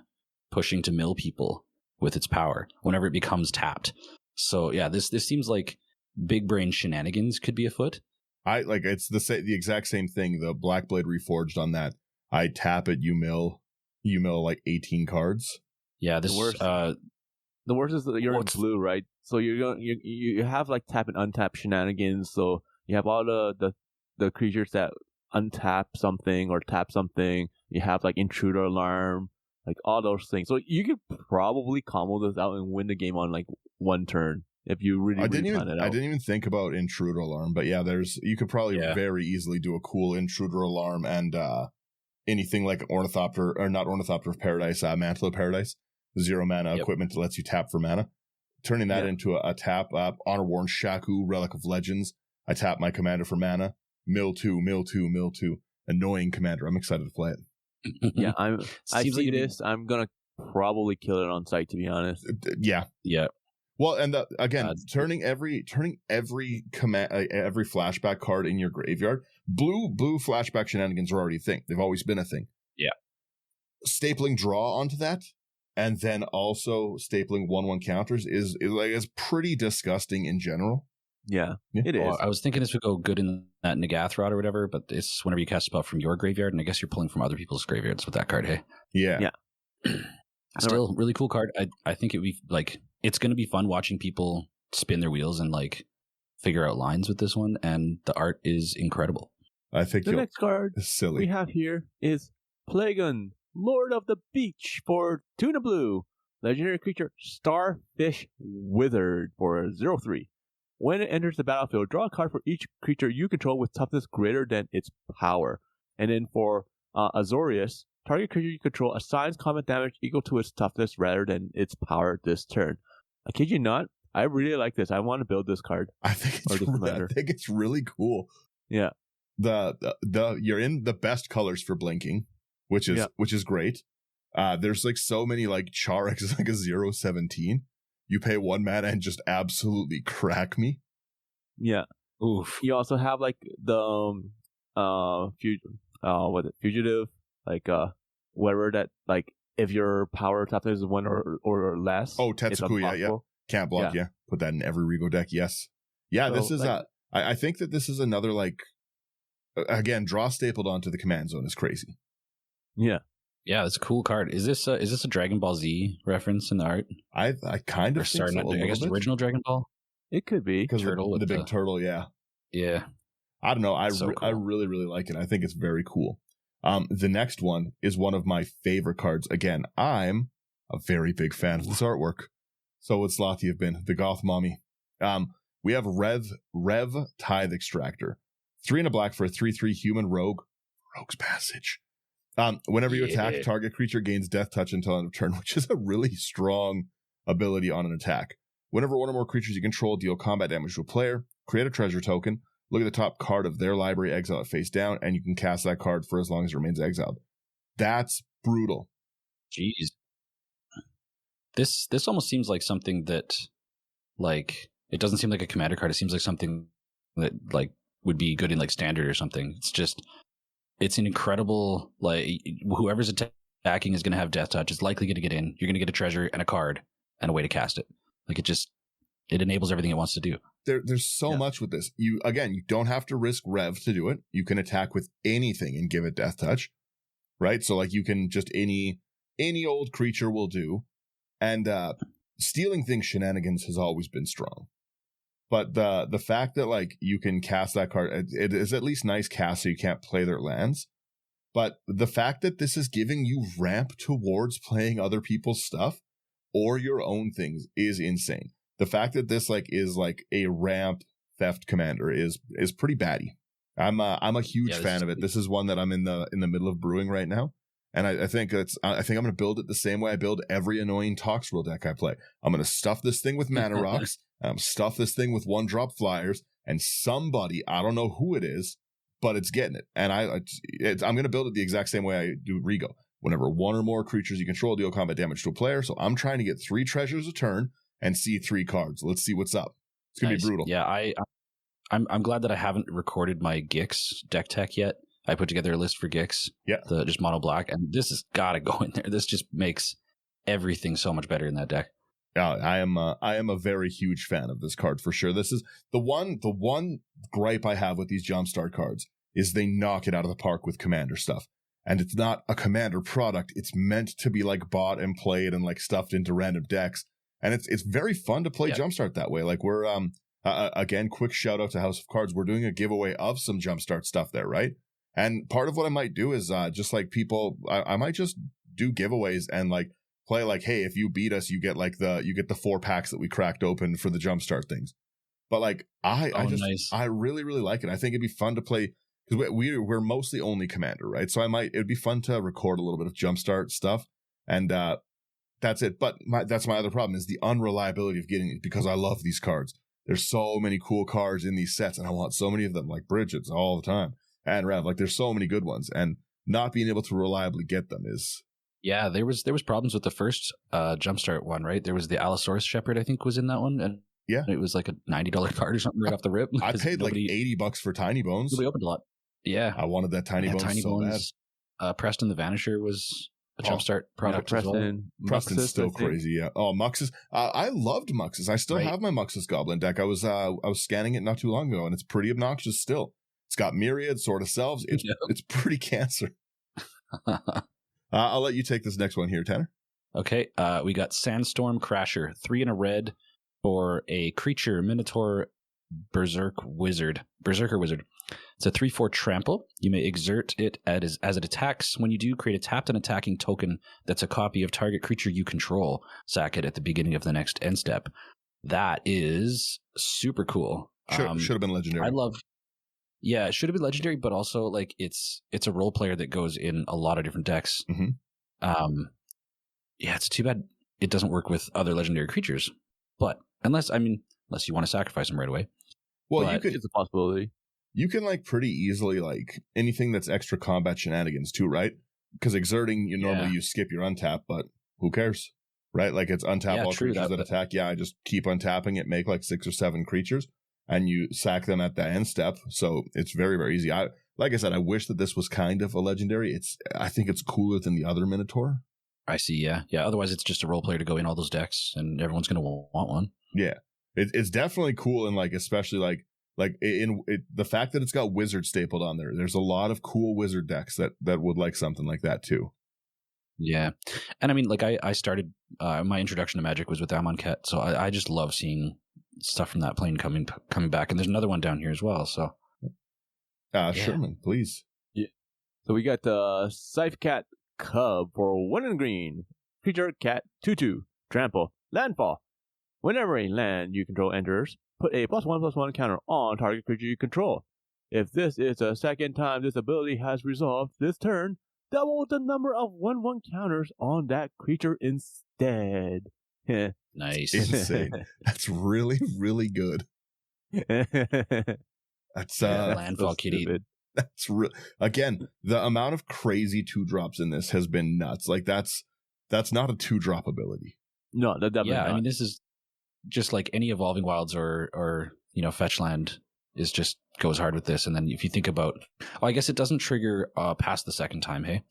pushing to mill people with its power whenever it becomes tapped. So yeah, this seems like big brain shenanigans could be afoot. I like it's the exact same thing. The Blackblade Reforged on that. I tap it, you mill like 18 cards. Yeah, this The worst is that you're in blue, right? So you have like tap and untap shenanigans. So you have all the creatures that untap something or tap something. You have like intruder alarm, like all those things. So you could probably combo this out and win the game on like 1 turn if you really plan it out. I didn't even think about intruder alarm, but yeah, you could probably very easily do a cool intruder alarm and anything like Ornithopter or not Ornithopter of Paradise, Mantle of Paradise. 0 mana equipment that lets you tap for mana. Turning that into a tap up. Honor Worn Shaku, Relic of Legends. I tap my commander for mana. Mill 2. Annoying commander. I'm excited to play it. Yeah, I see this. I'm gonna probably kill it on site, to be honest. Yeah. Well, and again, turning every flashback card in your graveyard. Blue flashback shenanigans are already a thing. They've always been a thing. Yeah. Stapling draw onto that. And then also stapling 1/1 counters is pretty disgusting in general. Yeah. It is. I was thinking this would go good in that Nagath rod or whatever, but it's whenever you cast a spell from your graveyard, and I guess you're pulling from other people's graveyards with that card, hey? Yeah. Still, really cool card. I think it would be like, it's going to be fun watching people spin their wheels and like figure out lines with this one, and the art is incredible. I think the next card silly. we have here is Plagon, Lord of the Beach for 2 and a blue. Legendary creature Starfish Withered for 0/3. When it enters the battlefield, draw a card for each creature you control with toughness greater than its power. And then for Azorius, target creature you control assigns combat damage equal to its toughness rather than its power this turn. I kid you not, I really like this. I want to build this card. I think it's really cool. Yeah. The you're in the best colors for blinking, which is great. There's like so many, like Charix is like a 0/17. You pay 1 mana and just absolutely crack me. Yeah. Oof. You also have like the fugitive, like whatever that, like if your power tap is 1 or less. Oh, Tetsukuya, yeah. Can't block, yeah. Put that in every Rego deck, yes. Yeah, so, this is like, I think that this is another, like, again, draw stapled onto the command zone is crazy. Yeah. Yeah, it's a cool card. Is this a Dragon Ball Z reference in the art? I kind of think so. I guess the original Dragon Ball. It could be because the big turtle. Yeah, yeah. I don't know. Cool. I really like it. I think it's very cool. The next one is one of my favorite cards. Again, I'm a very big fan of this artwork. So would Slothy have been, the Goth Mommy. We have Rev Tithe Extractor. 3 and a black for a 3/3 human rogue. Rogue's Passage. Whenever you attack, target creature gains death touch until end of turn, which is a really strong ability on an attack. Whenever one or more creatures you control deal combat damage to a player, create a treasure token, look at the top card of their library, exile it face down, and you can cast that card for as long as it remains exiled. That's brutal. Jeez. This almost seems like something that, like, it doesn't seem like a commander card. It seems like something that, like, would be good in, like, standard or something. It's an incredible, like, whoever's attacking is going to have death touch. It's likely going to get in. You're going to get a treasure and a card and a way to cast it. Like, it enables everything it wants to do. There's so much with this. You don't have to risk Rev to do it. You can attack with anything and give it death touch, right? So, like, you can just any old creature will do. And stealing things shenanigans has always been strong. But the fact that, like, you can cast that card, it is at least nice cast so you can't play their lands. But the fact that this is giving you ramp towards playing other people's stuff or your own things is insane. The fact that this, like, is like a ramp theft commander is pretty batty. I'm a huge fan of it. This is one that I'm in the middle of brewing right now. And I think I'm going to build it the same way I build every annoying Toxrill deck I play. I'm going to stuff this thing with mana rocks. Stuff this thing with 1-drop flyers, and somebody, I don't know who it is, but it's getting it. And I'm going to build it the exact same way I do Rego. Whenever 1 or more creatures you control deal combat damage to a player, so I'm trying to get 3 treasures a turn and see 3 cards. Let's see what's up. It's going to be brutal. Yeah, I'm glad that I haven't recorded my Gix deck tech yet. I put together a list for Gix, just mono black, and this has got to go in there. This just makes everything so much better in that deck. I am a very huge fan of this card for sure. This is the one gripe I have with these Jumpstart cards is they knock it out of the park with commander stuff. And it's not a commander product. It's meant to be, like, bought and played and, like, stuffed into random decks. And it's very fun to play Jumpstart that way. Like, we're again, quick shout out to House of Cards. We're doing a giveaway of some Jumpstart stuff there, right? And part of what I might do is just like people, I might just do giveaways and, like, play, like, hey, if you beat us, you get the 4 packs that we cracked open for the Jumpstart things. But, like, I really, really like it. I think it'd be fun to play because we're mostly only commander, right? So it'd be fun to record a little bit of Jumpstart stuff, and that's it. But that's my other problem is the unreliability of getting it, because I love these cards. There's so many cool cards in these sets, and I want so many of them, like Bridget's all the time, and Rev. Like, there's so many good ones, and not being able to reliably get them is. Yeah, there was problems with the first Jumpstart one, right? There was the Allosaurus Shepherd, I think, was in that one, and it was like a $90 card or something right off the rip. I paid like $80 for Tiny Bones. We opened a lot. Yeah, I wanted that Tiny Bones so bad. Preston the Vanisher was a Jumpstart product as well. Preston's still crazy. Yeah. Oh, Muxus. I loved Muxus. I still have my Muxus Goblin deck. I was scanning it not too long ago, and it's pretty obnoxious still. It's got Myriad, Sword of Selves. It's pretty cancer. I'll let you take this next one here, Tanner. Okay. We got Sandstorm Crasher, 3 and a red for a creature, Minotaur Berserker Wizard. It's a 3/4 trample. You may exert it as it attacks. When you do, create a tapped and attacking token that's a copy of target creature you control. Sack it at the beginning of the next end step. That is super cool. Should have been legendary. Yeah, it should have been legendary, but also, like, it's a role player that goes in a lot of different decks. Mm-hmm. It's too bad it doesn't work with other legendary creatures. But unless you want to sacrifice them right away. Well, it's a possibility. You can, like, pretty easily, like, anything that's extra combat shenanigans too, right? because exerting, you normally you skip your untap, but who cares, right? Like it's untap all creatures that attack. Yeah, I just keep untapping it, make like 6 or 7 creatures, and you sack them at the end step. So it's very, very easy. Like I said, I wish that this was kind of a legendary. I think it's cooler than the other Minotaur. I see. Yeah. Otherwise, it's just a role player to go in all those decks, and everyone's going to want one. Yeah, it's definitely cool, and like especially like the fact that it's got wizard stapled on there. There's a lot of cool wizard decks that would like something like that too. Yeah, and I mean, like I started my introduction to Magic was with Amonkhet, so I just love seeing stuff from that plane coming back, and there's another one down here as well. So, Sherman, please. Yeah. So we got the Scythecat Cub for 1 and green. Creature cat 2/2 trample landfall. Whenever a land you control enters, put a +1/+1 counter on target creature you control. If this is the second time this ability has resolved this turn, double the number of 1/1 counters on that creature instead. Nice. Insane. That's really, really good. That's landfall kitty. That's real. Again, the amount of crazy 2-drops in this has been nuts. Like that's not a 2-drop ability. No, that definitely not. I mean, this is just like any Evolving Wilds or fetch land is just goes hard with this. And then if you think about, I guess it doesn't trigger past the second time, hey?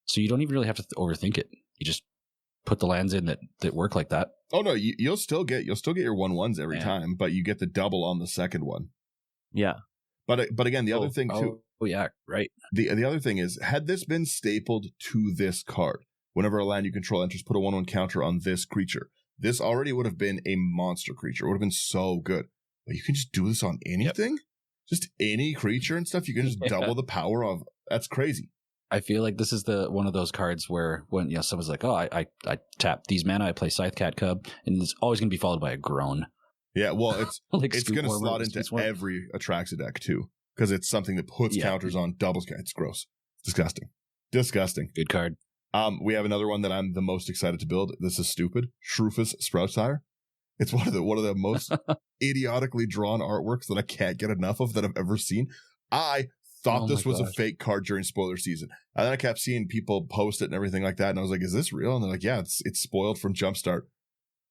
So you don't even really have to overthink it. You just put the lands in that work like that. Oh no, you'll still get your 1/1s every time, but you get the double on the second one. Yeah. But again, the other thing too. Oh yeah, right. The other thing is, had this been stapled to this card, whenever a land you control enters, put a 1/1 counter on this creature. This already would have been a monster creature. It would have been so good. But you can just do this on anything? Yep. Just any creature and stuff. You can just double the power of. That's crazy. I feel like this is one of those cards where when someone's like, oh, I tap these mana, I play Scythecat Cub, and it's always going to be followed by a groan. Yeah, well, it's it's going to slot into every Atraxa deck too, because it's something that puts counters on doubles. It's gross. Disgusting. Good card. We have another one that I'm the most excited to build. This is stupid. Shrufus Sproutire. It's one of the most idiotically drawn artworks that I can't get enough of that I've ever seen. I thought this was a fake card during spoiler season. And then I kept seeing people post it and everything like that. And I was like, is this real? And they're like, yeah, it's spoiled from Jumpstart.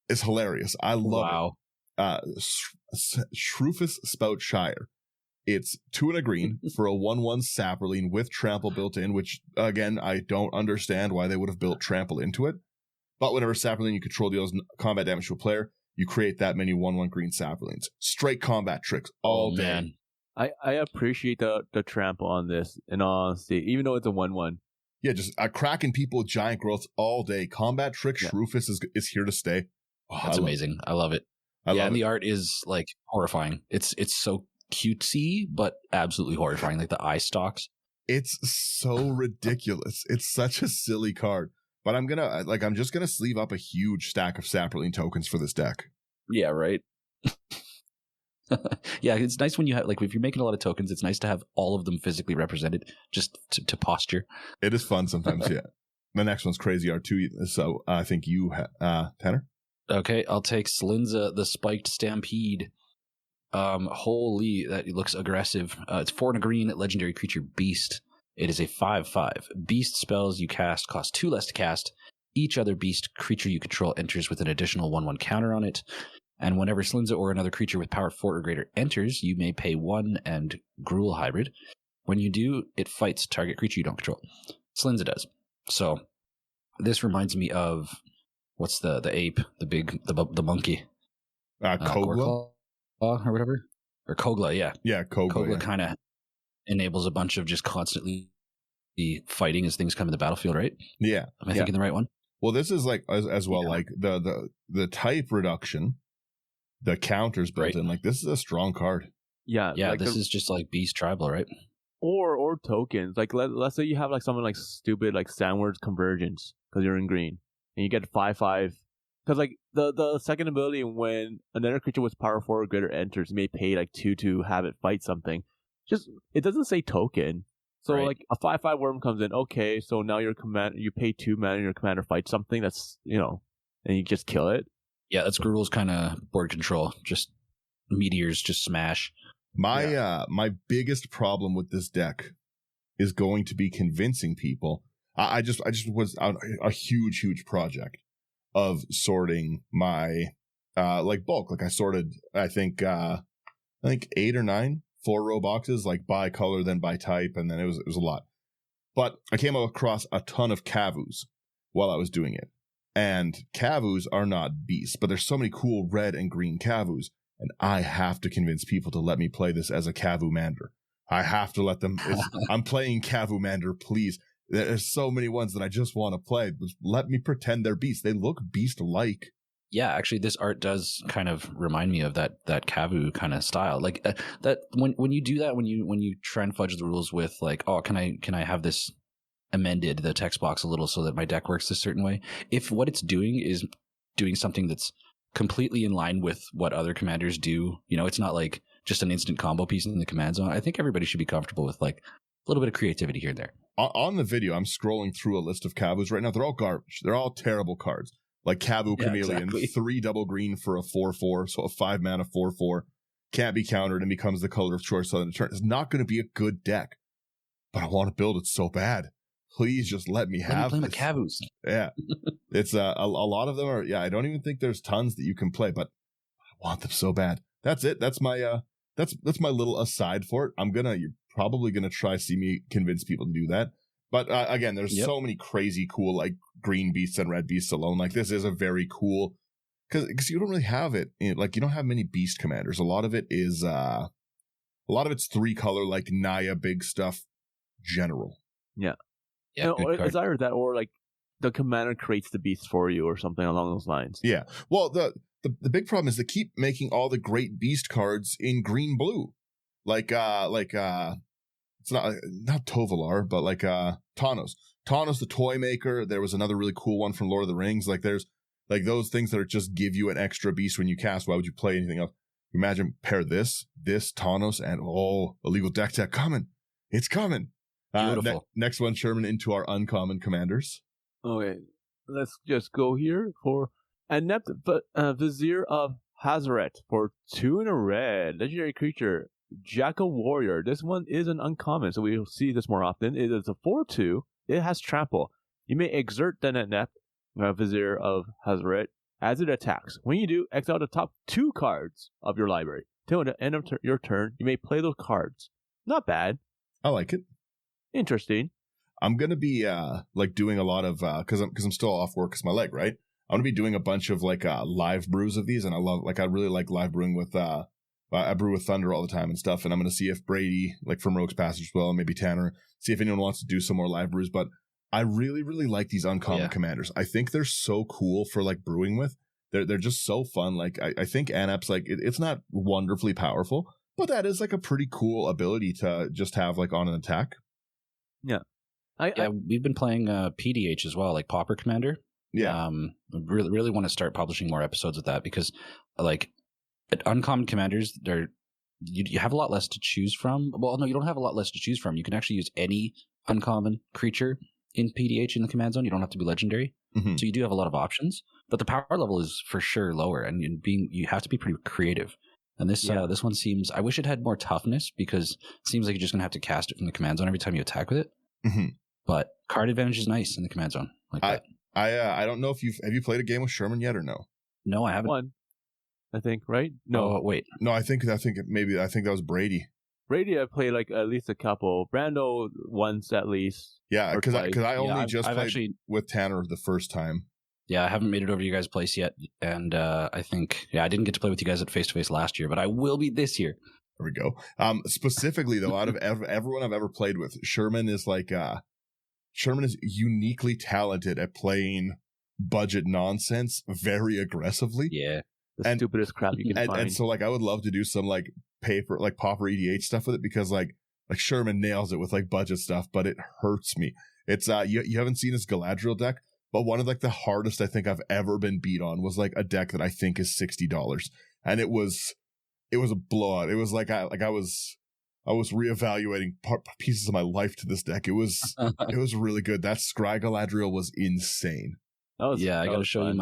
It's hilarious. I love it. Shrufus Spoutshire. It's 2 and a green for a 1/1 Saproling with trample built in, which again, I don't understand why they would have built trample into it. But whenever Saproling you control deals combat damage to a player, you create that many 1/1 green Saprolings. Straight combat tricks all day. Man. I appreciate the trample on this, in all honesty, even though it's a 1/1. Yeah, just cracking people with giant growths all day. Combat trick Shrufus is here to stay. Oh, that's amazing. I love it. And the art is like horrifying. It's so cutesy, but absolutely horrifying. Like the eye stalks. It's so ridiculous. It's such a silly card. But I'm just gonna sleeve up a huge stack of Saproling tokens for this deck. Yeah, right. Yeah, it's nice when you have, like, if you're making a lot of tokens, it's nice to have all of them physically represented, just to posture. It is fun sometimes, yeah. The next one's Crazy R2, so I think you, Tanner? Okay, I'll take Slinza, the Spiked Stampede. Holy, that looks aggressive. It's 4 and a green, legendary creature Beast. It is a 5/5. Beast spells you cast cost 2 less to cast. Each other beast creature you control enters with an additional 1/1 counter on it. And whenever Slinza or another creature with power 4 or greater enters, you may pay 1 and Gruul Hybrid. When you do, it fights target creature you don't control. Slinza does. So this reminds me of, what's the ape, the monkey? Kogla? Or whatever? Or Kogla, yeah. Yeah, Kogla kind of enables a bunch of just constantly fighting as things come in the battlefield, right? Yeah. Am I thinking the right one? Well, this is like as well, like the type reduction, the counters built in. Like, this is a strong card. Yeah, like this is just like Beast Tribal, right? Or tokens. Like let's say you have like something like stupid like Sandward's Convergence because you're in green and you get 5/5. Because like the second ability, when another creature with power 4 or greater enters, you may pay like 2 to have it fight something. Just, it doesn't say token. So like a 5/5 worm comes in. Okay, so now you pay 2 mana and your commander fights something that's, and you just kill it. Yeah, that's Gruul's kind of board control. Just meteors, just smash. My biggest problem with this deck is going to be convincing people I just was on a huge project of sorting my like bulk. Like I sorted, I think 8 or 9 4-row boxes, like by color, then by type, and then it was a lot. But I came across a ton of Kavus while I was doing it. And Kavus are not beasts, but there's so many cool red and green Kavus, and I have to convince people to let me play this as a Kavu Mander. I have to let them. I'm playing Kavu Mander, please. There's so many ones that I just want to play. Just let me pretend they're beasts. They look beast-like. Yeah, actually, this art does kind of remind me of that Kavu kind of style. Like that when you do that, when you try and fudge the rules with like, oh, can I have this amended the text box a little so that my deck works a certain way? If what it's doing is doing something that's completely in line with what other commanders do, it's not like just an instant combo piece in the command zone. I think everybody should be comfortable with like a little bit of creativity here and there. On the video, I'm scrolling through a list of Kavus right now. They're all garbage. They're all terrible cards. Like Kavu Chameleon, exactly. 3 double green for a 4/4, so a 5-mana 4/4. Can't be countered and becomes the color of choice on the turn. It's not going to be a good deck, but I want to build it so bad. Please just let me have play my Kavus. Yeah. It's a lot of them are, I don't even think there's tons that you can play, but I want them so bad. That's it. That's my that's my little aside for it. You're probably gonna see me convince people to do that. But again, there's so many crazy cool like green beasts and red beasts alone. Like this is a very cool, because you don't really have it like you don't have many beast commanders. A lot of it is it's 3 color like Naya big stuff general. Yeah. It's either that or like the commander creates the beast for you or something along those lines. Yeah. Well, the big problem is they keep making all the great beast cards in green blue, like it's not Tovalar, but like Tawnos the Toy Maker. There was another really cool one from Lord of the Rings. Like there's like those things that are just give you an extra beast when you cast. Why would you play anything else? Imagine pair this Tawnos and illegal deck tech coming. It's coming. Beautiful. Next one, Sherman, into our uncommon commanders. Okay, let's just go here for Inept Vizier of Hazaret for 2 in a red. Legendary creature, Jackal Warrior. This one is an uncommon, so we'll see this more often. It is a 4/2. It has trample. You may exert the Inept Vizier of Hazaret as it attacks. When you do, exile the top 2 cards of your library. Till the end of your turn, you may play those cards. Not bad. I like it. Interesting. I'm gonna be like doing a lot of because I'm still off work because my leg, right? I'm gonna be doing a bunch of like live brews of these, and I really like live brewing with I brew with Thunder all the time and stuff, and I'm gonna see if Brady, like from Rogue's Passage as well, and maybe Tanner, see if anyone wants to do some more live brews. But I really like these uncommon commanders. I think they're so cool for like brewing with. They're just so fun. Like I think Anap's like it's not wonderfully powerful, but that is like a pretty cool ability to just have like on an attack. Yeah. We've been playing PDH as well, like Pauper Commander. Yeah. Really want to start publishing more episodes of that because, like, uncommon commanders, you have a lot less to choose from. Well, no, you don't have a lot less to choose from. You can actually use any uncommon creature in PDH in the command zone. You don't have to be legendary, so you do have a lot of options. But the power level is for sure lower, and you have to be pretty creative. And this one seems, I wish it had more toughness because it seems like you're just going to have to cast it from the command zone every time you attack with it. Mm-hmm. But card advantage is nice in the command zone. Like that. I don't know if have you played a game with Sherman yet or no? No, I haven't. One, I think, right? No, wait. No, I think that was Brady. Brady, I played like at least a couple. Brando once at least. Yeah, because I only played with Tanner the first time. Yeah, I haven't made it over to you guys' place yet, and I think I didn't get to play with you guys at Face to Face last year, but I will be this year. There we go. Specifically though, out of everyone I've ever played with, Sherman is uniquely talented at playing budget nonsense very aggressively. Yeah, the stupidest crap you can find. And so like I would love to do some like paper like Pauper EDH stuff with it because like Sherman nails it with like budget stuff, but it hurts me. It's you haven't seen his Galadriel deck. But one of like the hardest I think I've ever been beat on was like a deck that I think is $60, and it was a blowout. It was like I was reevaluating pieces of my life to this deck. It was really good. That Scry Galadriel was insane. I got to show you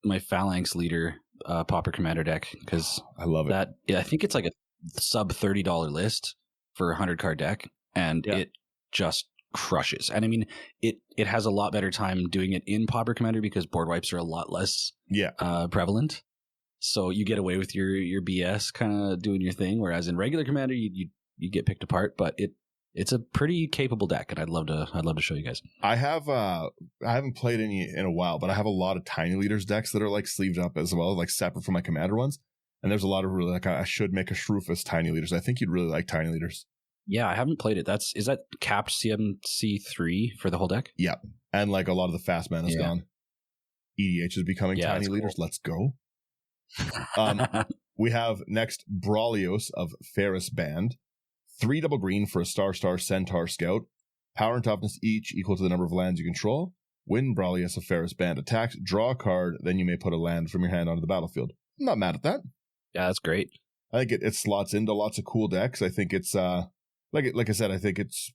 my Phalanx Leader Pauper Commander deck because I love it. I think it's like a sub $30 list for a 100 card deck, and it just crushes. And I mean, it has a lot better time doing it in Pauper Commander because board wipes are a lot less prevalent. So you get away with your BS kind of doing your thing, whereas in regular Commander you get picked apart. But it's a pretty capable deck, and I'd love to show you guys. I haven't played any in a while, but I have a lot of Tiny Leaders decks that are like sleeved up as well, like separate from my Commander ones. And there's a lot of really like I should make a Shroofus Tiny Leaders. I think you'd really like Tiny Leaders. Yeah, I haven't played it. Is that capped CMC3 for the whole deck? Yeah, and like a lot of the fast mana's gone. EDH is becoming Tiny Leaders. Cool. Let's go. We have next Brawlios of Ferris Band. 3 double green for a Star Centaur Scout. Power and toughness each equal to the number of lands you control. When Brawlios of Ferris Band attacks, draw a card, then you may put a land from your hand onto the battlefield. I'm not mad at that. Yeah, that's great. I think it slots into lots of cool decks. I think it's like I said, I think it's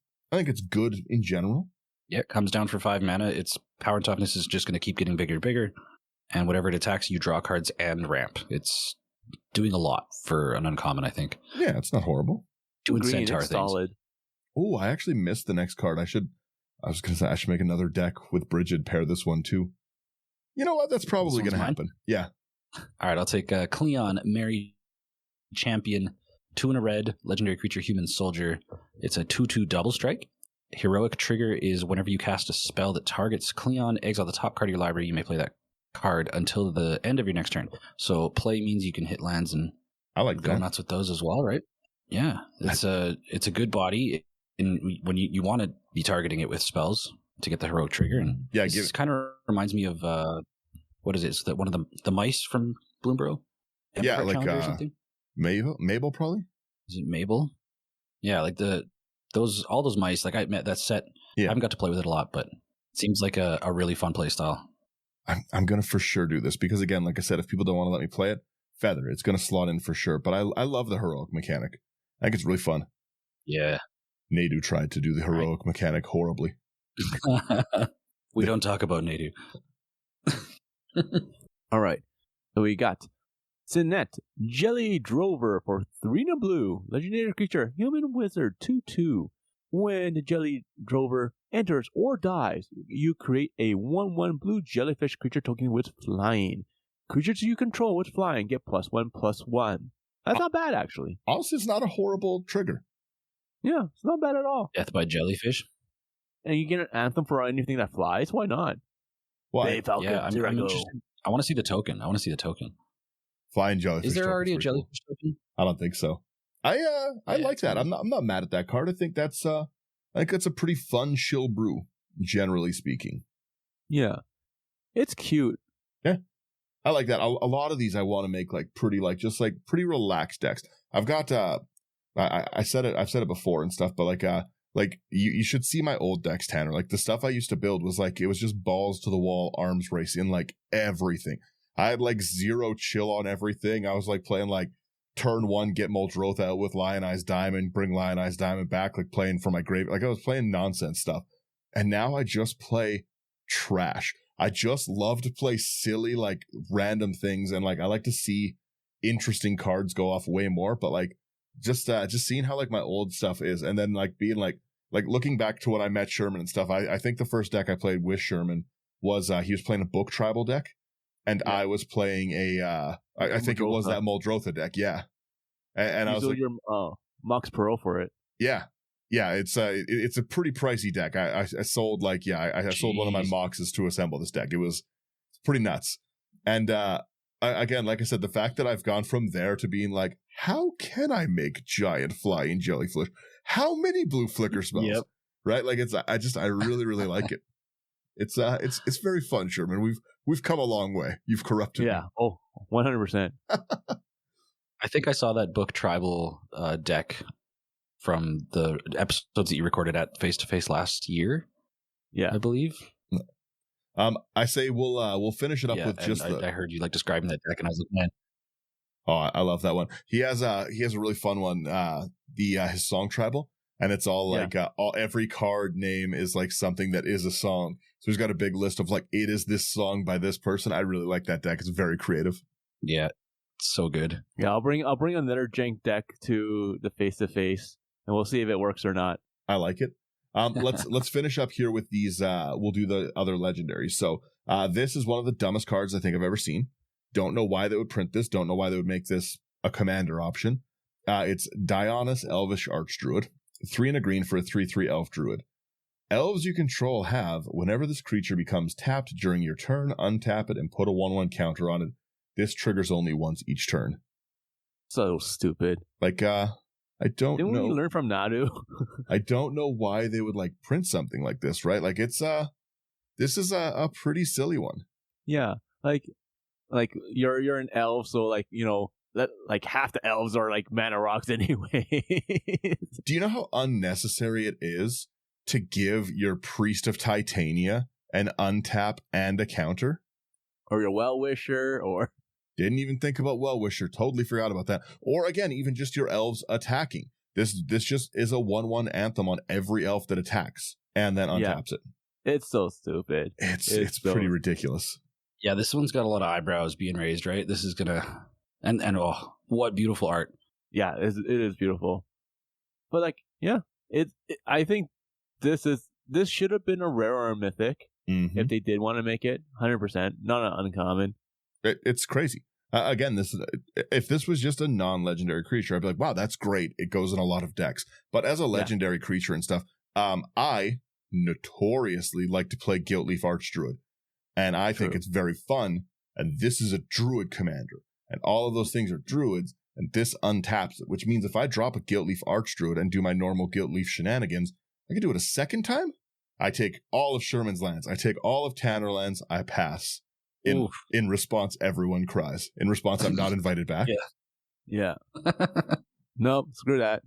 good in general. Yeah, it comes down for 5 mana. Its power and toughness is just going to keep getting bigger and bigger. And whatever it attacks, you draw cards and ramp. It's doing a lot for an uncommon, I think. Yeah, it's not horrible. Doing Centaur things. Solid. Oh, I actually missed the next card. I was going to say I should make another deck with Brigid, pair this one too. You know what? That's probably going to happen. Yeah. All right, I'll take Cleon, Merry Champion, 2 in a red, legendary creature, human soldier. It's a 2/2 double strike. Heroic trigger is whenever you cast a spell that targets Cleon, exile the top card of your library, you may play that card until the end of your next turn. So play means you can hit lands and I like go nuts with those as well, right? Yeah, it's a good body. And when you want to be targeting it with spells to get the heroic trigger, and this kind of reminds me of what is it? Is that one of the mice from Bloomborough? Yeah, like or something? Mabel probably. Is it Mabel? Yeah, like all those mice. Like I met that set. Yeah. I haven't got to play with it a lot, but it seems like a really fun play style. I'm gonna for sure do this because again, like I said, if people don't want to let me play it, Feather, it's gonna slot in for sure. But I love the heroic mechanic. I think it's really fun. Yeah. Nadu tried to do the heroic mechanic horribly. We don't talk about Nadu. All right. So we got Sinette, Jelly Drover for 3 in a blue. Legendary creature, human wizard, 2/2. When the Jelly Drover enters or dies, you create a 1/1 blue jellyfish creature token with flying. Creatures you control with flying get +1/+1. That's not bad, actually. Also, it's not a horrible trigger. Yeah, it's not bad at all. Death by jellyfish. And you get an anthem for anything that flies. Why not? Why? I'm interested. I want to see the token. Flying jellyfish. Is there already a jellyfish token? I don't think so. I like that. I'm not mad at that card. I think that's a pretty fun shill brew, generally speaking. Yeah, it's cute. Yeah, I like that. A lot of these I want to make pretty relaxed decks. I've got I've said it before and stuff, but you should see my old decks, Tanner. Like the stuff I used to build was it was just balls to the wall arms race in everything. I had 0 chill on everything. I was playing turn 1, get Muldrotha out with Lionized Diamond, bring Lionized Diamond back, playing for my grave. I was playing nonsense stuff. And now I just play trash. I just love to play silly, random things. And I like to see interesting cards go off way more. But just seeing how my old stuff is. And then being looking back to when I met Sherman and stuff. I think the first deck I played with Sherman was he was playing a book tribal deck. And I was playing I think it was that Muldrotha deck, yeah. And I was your Mox Pearl for it. Yeah, it's a pretty pricey deck. I sold I sold one of my Moxes to assemble this deck. It was pretty nuts. And again, like I said, the fact that I've gone from there to being how can I make giant flying jellyfish? How many blue flicker spells? Yep. Right? I really really like it. It's very fun, Sherman. We've come a long way. You've corrupted me. Yeah. Oh, 100%. I think I saw that book tribal deck from the episodes that you recorded at Face to Face last year. Yeah, I believe. I say we'll finish it up with just I heard you describing that deck, and I was like, man. Oh, I love that one. He has a really fun one. His song tribal, and it's all every card name is something that is a song. So he's got a big list of it is this song by this person. I really like that deck. It's very creative. Yeah, it's so good. Yeah, I'll bring another jank deck to the face, and we'll see if it works or not. I like it. Let's finish up here with these. We'll do the other legendaries. So this is one of the dumbest cards I think I've ever seen. Don't know why they would print this. Don't know why they would make this a commander option. It's Dionys Elvish Archdruid, 3 and a green for a 3/3 elf druid. Elves you control have, whenever this creature becomes tapped during your turn, untap it and put a 1/1 counter on it. This triggers only once each turn. So stupid. Like, I don't know. Didn't we learn from Nadu? I don't know why they would like print something like this, right? Like it's this is a pretty silly one. Yeah, like you're an elf, so like like half the elves are like mana rocks anyway. Do you know how unnecessary it is to give your Priest of Titania an untap and a counter? Or your Well-Wisher, or... Didn't even think about Well-Wisher. Totally forgot about that. Or again, even just your elves attacking. This just is a 1/1 anthem on every elf that attacks and then untaps it. It's so stupid. It's pretty ridiculous. Yeah, this one's got a lot of eyebrows being raised, right? This is gonna... And oh, what beautiful art. Yeah, it is beautiful. But like, yeah, I think this should have been a rare or a mythic if they did want to make it. 100%, not an uncommon. It's crazy. Again, if this was just a non-legendary creature, I'd be like, wow, that's great. It goes in a lot of decks. But as a legendary creature and stuff, I notoriously like to play Guiltleaf Archdruid. And I think it's very fun. And this is a druid commander. And all of those things are druids. And this untaps it, which means if I drop a Guiltleaf Archdruid and do my normal Guiltleaf shenanigans, I can do it a second time. I take all of Sherman's lands. I take all of Tannerlands. I pass. In response, everyone cries. In response, I'm not invited back. Yeah. Nope, screw that.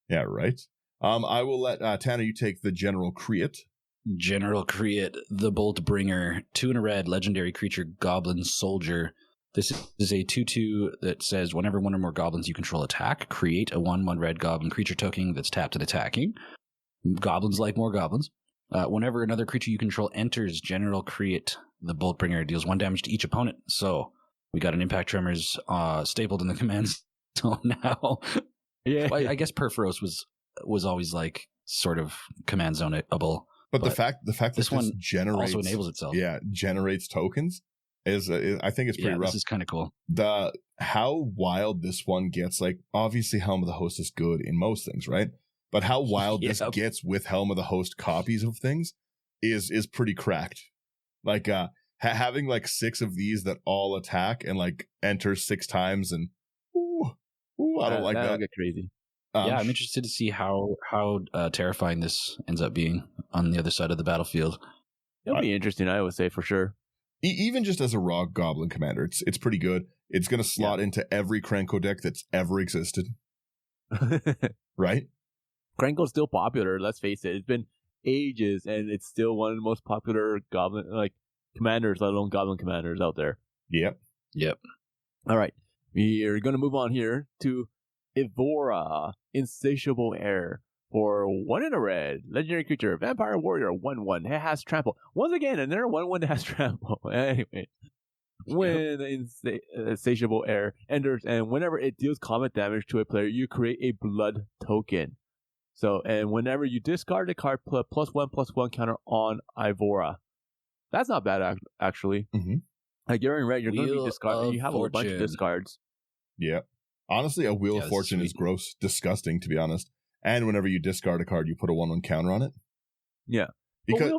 Yeah, right. I will let Tanner, you take the General Kriet. General Kriet, the Bolt Bringer, 2 and a red, legendary creature, Goblin Soldier. This is a 2/2 that says whenever one or more goblins you control attack, create a 1/1 red goblin creature token that's tapped and attacking. Goblins like more goblins. Whenever another creature you control enters General Kriet, the Bolt Bringer deals 1 damage to each opponent. So we got an Impact Tremors stapled in the commands. So now, yeah, well, I guess Perforos was always like sort of command zone-able. But the fact that this one generates also enables itself. Yeah, generates tokens is I think it's pretty rough. This is kind of cool. How wild this one gets, like obviously Helm of the Host is good in most things, right? But how wild this gets with Helm of the Host copies of things is pretty cracked. Like having like 6 of these that all attack and like enter 6 times and I don't like that. That'll get crazy. Yeah, I'm interested to see how terrifying this ends up being on the other side of the battlefield. It'll be interesting, I would say, for sure. Even just as a raw goblin commander, it's pretty good. It's going to slot into every Krenko deck that's ever existed. Right? Krenko's still popular, let's face it. It's been ages, and it's still one of the most popular goblin commanders, let alone goblin commanders out there. Yep. All right. We're going to move on here to Evora, Insatiable Air. For 1 in a red, legendary creature, vampire warrior, 1/1. It has trample. Once again, another 1/1 that has trample. Anyway, when the Insatiable Air enters, and whenever it deals combat damage to a player, you create a blood token. So, and whenever you discard a card, put +1/+1 counter on Evora. That's not bad, actually. Mm-hmm. Like you're in red, you're going to be discarded. You have a bunch of discards. Yeah. Honestly, a Wheel of Fortune is gross, disgusting, to be honest. And whenever you discard a card, you put a 1/1 counter on it. Yeah. Because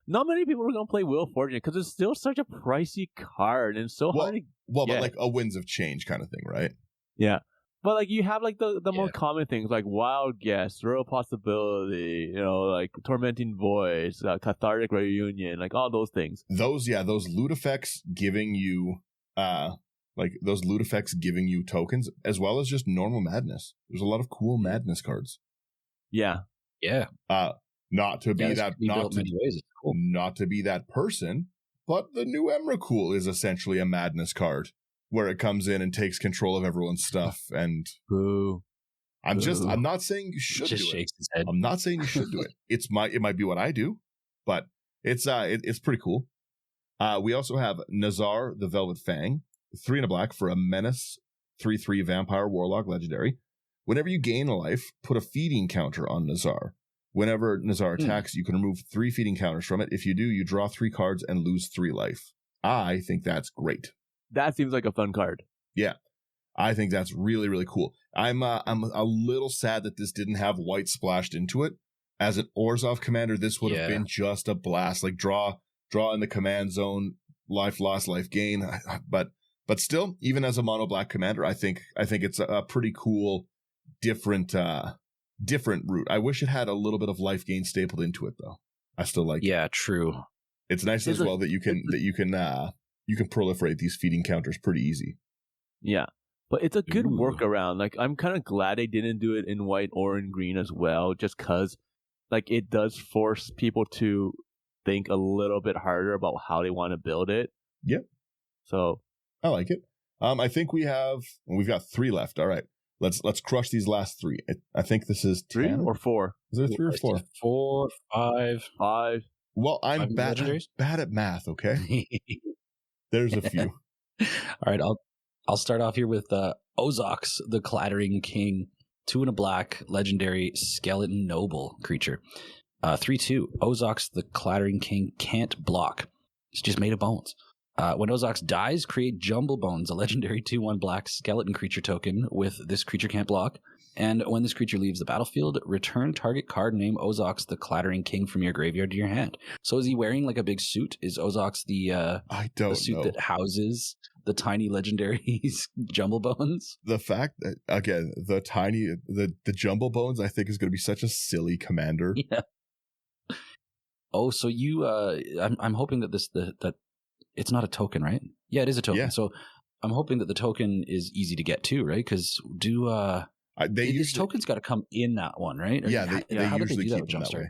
not many people are going to play Wheel of Fortune because it's still such a pricey card and so hard to but like a Winds of Change kind of thing, right? Yeah. But like you have like the more common things like Wild Guess, Royal Possibility, like Tormenting Voice, Cathartic Reunion, like all those things. Those loot effects giving you those loot effects giving you tokens, as well as just normal madness. There's a lot of cool madness cards. Yeah. Not to be that person, but the new Emrakul is essentially a madness card where it comes in and takes control of everyone's stuff. And I'm not saying you should just do shakes it. His head. I'm not saying you should do it. It might be what I do, but it's pretty cool. We also have Nazar the Velvet Fang, 3 and a black for a menace, 3/3 vampire warlock legendary. Whenever you gain a life, put a feeding counter on Nazar. Whenever Nazar attacks, you can remove 3 feeding counters from it. If you do, you draw 3 cards and lose 3 life. I think that's great. That seems like a fun card. Yeah, I think that's really, really cool. I'm a little sad that this didn't have white splashed into it. As an Orzhov commander, this would have been just a blast. Like draw in the command zone, life loss, life gain. But still, even as a mono black commander, I think it's a pretty cool, different route. I wish it had a little bit of life gain stapled into it, though. I still like it. Yeah, true. It's nice as well that you can proliferate these feeding counters pretty easy. Yeah, but it's a good workaround. Like, I'm kind of glad they didn't do it in white or in green as well, just because like it does force people to think a little bit harder about how they want to build it. Yep. So I like it. I think we've got 3 left. All right. Let's crush these last 3. I think this is 3 or 4. Is there 3 or 4? 4, 5. 5. Well, I'm bad at math, okay? There's a few. All right, I'll start off here with Ozox, the Clattering King. 2 and a black, legendary skeleton noble creature. 3/2. Ozox, the Clattering King, can't block. It's just made of bones. When Ozox dies, create Jumble Bones, a legendary 2/1 black skeleton creature token with this creature can't block. And when this creature leaves the battlefield, return target card name Ozox, the Clattering King, from your graveyard to your hand. So is he wearing like a big suit? Is Ozox the suit that houses the tiny legendary Jumble Bones? The fact that, again, the Jumble Bones, I think, is going to be such a silly commander. Yeah. Oh, so you, I'm hoping that that it's not a token, right? Yeah, it is a token. Yeah. So I'm hoping that the token is easy to get too, right? Because this token's got to come in that one, right? Or they how usually do they do keep that with Jumpstart?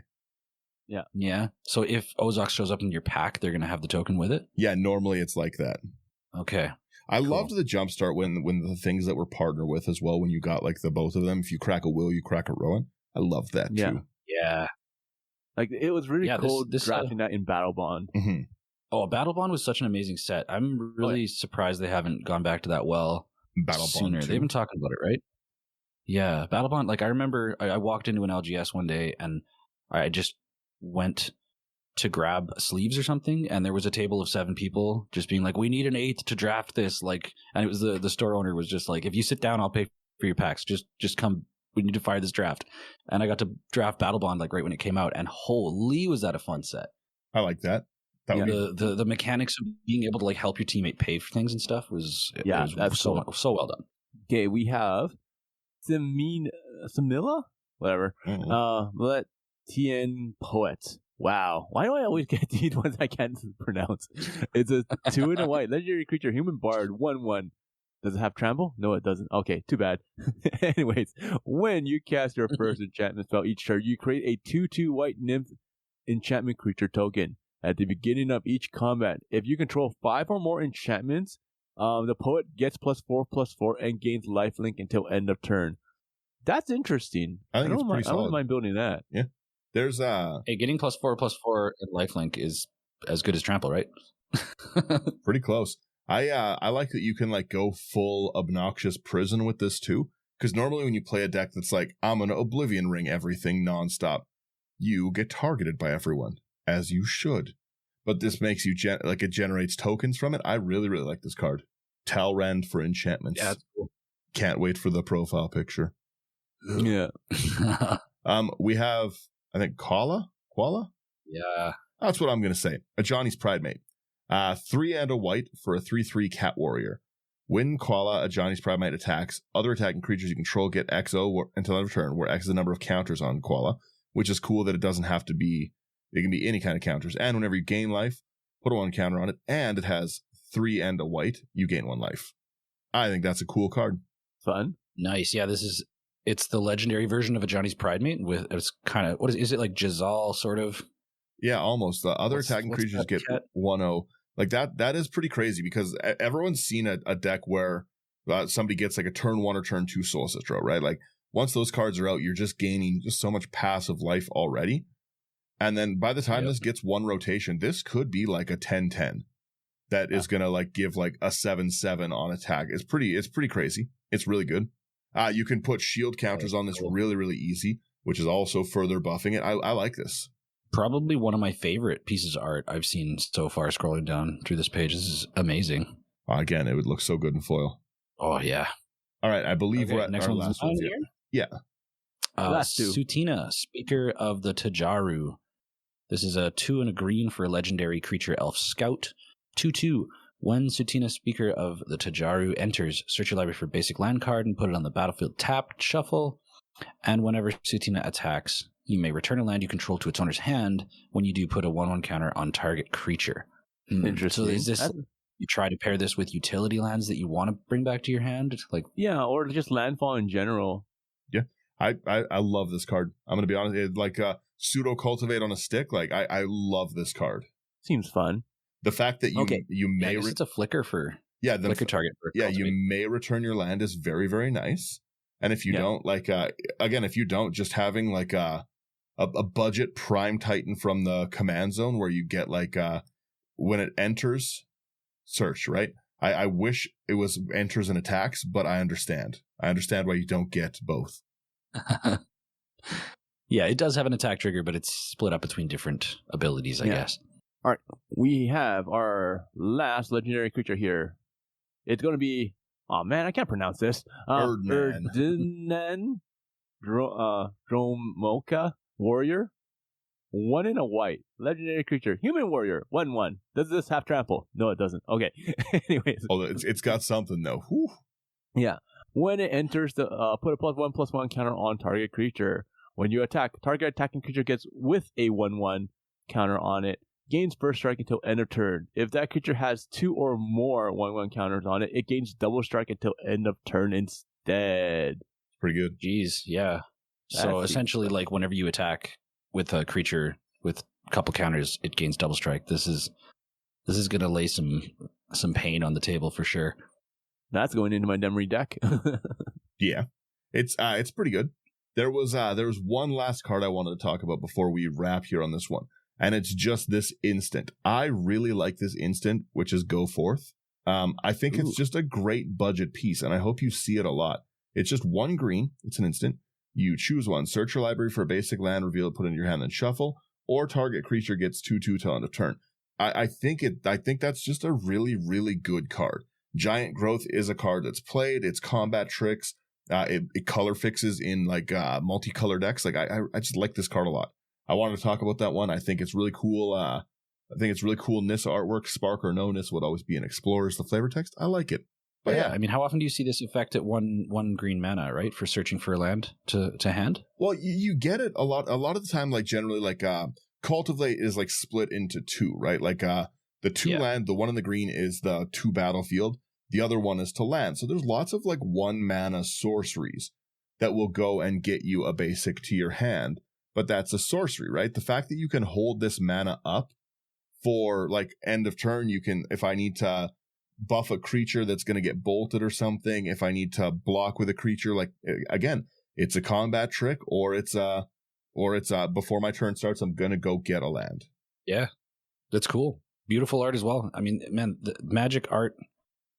Yeah. Yeah. So if Ozox shows up in your pack, they're going to have the token with it? Yeah, normally it's like that. Okay. I loved the Jumpstart when the things that were partnered with as well, when you got like the both of them. If you crack a Will, you crack a Rowan. I love that too. Yeah. Like, it was really cool drafting that in Battle Bond. Mm-hmm. Oh, Battle Bond was such an amazing set. I'm really surprised they haven't gone back to that Battle sooner. Bond 2. They've been talking about it, right? Yeah, Battle Bond. Like, I remember I walked into an LGS one day and I just went to grab sleeves or something, and there was a table of 7 people just being like, we need an 8th to draft this. Like, and it was the store owner was just like, if you sit down, I'll pay for your packs. Just come. We need to fire this draft. And I got to draft Battle Bond like right when it came out, and holy, was that a fun set. I like that. The mechanics of being able to like help your teammate pay for things and stuff was that's so well done. Okay, we have Samila? Whatever. Let Tien Poet. Wow. Why do I always get these ones I can't pronounce? It's a 2 and a white legendary creature, human bard, 1/1. Does it have trample? No, it doesn't. Okay, too bad. Anyways, when you cast your first enchantment spell each turn, you create a 2/2 white nymph enchantment creature token. At the beginning of each combat, if you control 5 or more enchantments, the poet gets +4/+4 and gains lifelink until end of turn. That's interesting. I think it's pretty solid. I don't mind building that. Yeah. There's getting +4/+4 and lifelink is as good as trample, right? Pretty close. I like that you can like go full obnoxious prison with this too, because normally when you play a deck that's like, I'm gonna Oblivion Ring everything nonstop, you get targeted by everyone, as you should. But this makes you it generates tokens from it. I really, really like this card. Talrand for enchantments. Yeah, that's cool. Can't wait for the profile picture. Yeah. We have, I think, Koala? Yeah. That's what I'm going to say. A Johnny's Pride Mate. 3 and a white for a 3/3 cat warrior. When Koala, a Johnny's Pride Mate, attacks, other attacking creatures you control get XO until end of turn, where X is the number of counters on Koala, which is cool that it doesn't have to be, it can be any kind of counters. And whenever you gain life, put a 1 counter on it, and it has 3 and a white, you gain 1 life. I think that's a cool card. Fun. Nice. Yeah, it's the legendary version of a Johnny's Pride Mate with, it's kind of, what is it, like Jazal sort of? Yeah, almost. The other attacking creatures get 1/0. Like that is pretty crazy, because everyone's seen a deck where somebody gets like a turn 1 or turn 2 Soul Sister, right? Like once those cards are out, you're just gaining just so much passive life already. And then by the time this gets 1 rotation, this could be like a 10/10 that is going to like give like a 7/7 on attack. It's pretty crazy. It's really good. You can put shield counters on this really, really easy. which is also further buffing it. I like this. Probably one of my favorite pieces of art I've seen so far scrolling down through this page. This is amazing. Again, it would look so good in foil. Oh, yeah. All right, I believe we're at next our one's last one here. Yeah. Last two. Sutina, Speaker of the Tajaru. This is a 2 and a green for a legendary creature elf scout. 2/2. When Sutina, Speaker of the Tajaru, enters, search your library for a basic land card and put it on the battlefield tapped, shuffle. And whenever Sutina attacks, you may return a land you control to its owner's hand. When you do, put a 1/1 counter on target creature. Interesting. So is this, you try to pair this with utility lands that you want to bring back to your hand? Like, yeah, or just landfall in general. Yeah. I love this card. I'm going to be honest. It's like pseudo cultivate on a stick. Like I love this card. Seems fun. The fact that you may it's a flicker for flicker target. For you may return your land is very, very nice. And if you don't, like again, if you don't, just having like a budget Prime Titan from the command zone where you get like when it enters, search, right? I wish it was enters and attacks, but I understand. I understand why you don't get both. Yeah, it does have an attack trigger, but it's split up between different abilities, I guess. All right, we have our last legendary creature here. It's going to be, oh man, I can't pronounce this. Erdinen Dromoka Warrior. 1 in a white. Legendary creature. Human warrior. 1/1. Does this have trample? No, it doesn't. Okay. Anyways. Oh, it's got something though. Whew. Yeah. When it enters, put a +1/+1 counter on target creature. When you attack, target attacking creature gets with a 1/1 counter on it. Gains first strike until end of turn. If that creature has 2 or more 1/1 counters on it, it gains double strike until end of turn instead. Pretty good. Jeez, yeah. So essentially, like whenever you attack with a creature with a couple counters, it gains double strike. This is going to lay some pain on the table for sure. That's going into my memory deck. Yeah, it's pretty good. There was one last card I wanted to talk about before we wrap here on this one, and it's just this instant. I really like this instant, which is Go Forth. I think it's just a great budget piece, and I hope you see it a lot. It's just 1 green. It's an instant. You choose one. Search your library for a basic land, reveal it, put it in your hand, then shuffle. Or target creature gets 2/2 till end of turn. I think that's just a really, really good card. Giant Growth is a card that's played. It's combat tricks. It color fixes in like multicolor decks. Like I just like this card a lot. I wanted to talk about that one. I think it's really cool. I think it's really cool. Nissa artwork. Spark or no Nissa would always be an Explorer's the flavor text. I like it. But yeah, I mean, how often do you see this effect at one green mana, right, for searching for a land to hand? Well, you get it a lot of the time. Like generally, like Cultivate is like split into 2, right? Like the 2 land, the 1 in the green is the 2 battlefield. The other one is to land. So there's lots of like 1 mana sorceries that will go and get you a basic to your hand. But that's a sorcery, right? The fact that you can hold this mana up for like end of turn, you can, if I need to buff a creature that's going to get bolted or something, if I need to block with a creature, like again, it's a combat trick, or it's before my turn starts, I'm going to go get a land. Yeah, that's cool. Beautiful art as well. I mean, man, the Magic art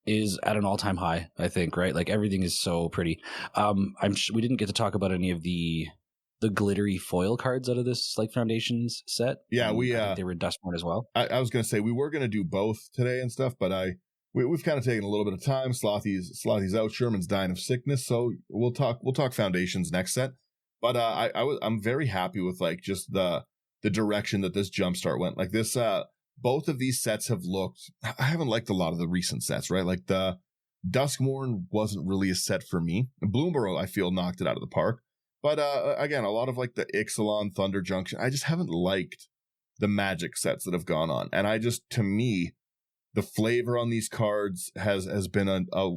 is at an all-time high, I think, right? Like everything is so pretty. We didn't get to talk about any of the glittery foil cards out of this like Foundations set. Yeah, I think they were Dustborn as well. I was going to say we were going to do both today and stuff, but we've kind of taken a little bit of time. Slothy's out. Sherman's dying of sickness, so we'll talk Foundations next set. But I'm very happy with like just the direction that this Jumpstart went. Like this, both of these sets have looked. I haven't liked a lot of the recent sets, right? Like the Duskmourn wasn't really a set for me. Bloomborough, I feel, knocked it out of the park. But again, a lot of like the Ixalan, Thunder Junction, I just haven't liked the Magic sets that have gone on. And to me, the flavor on these cards has been a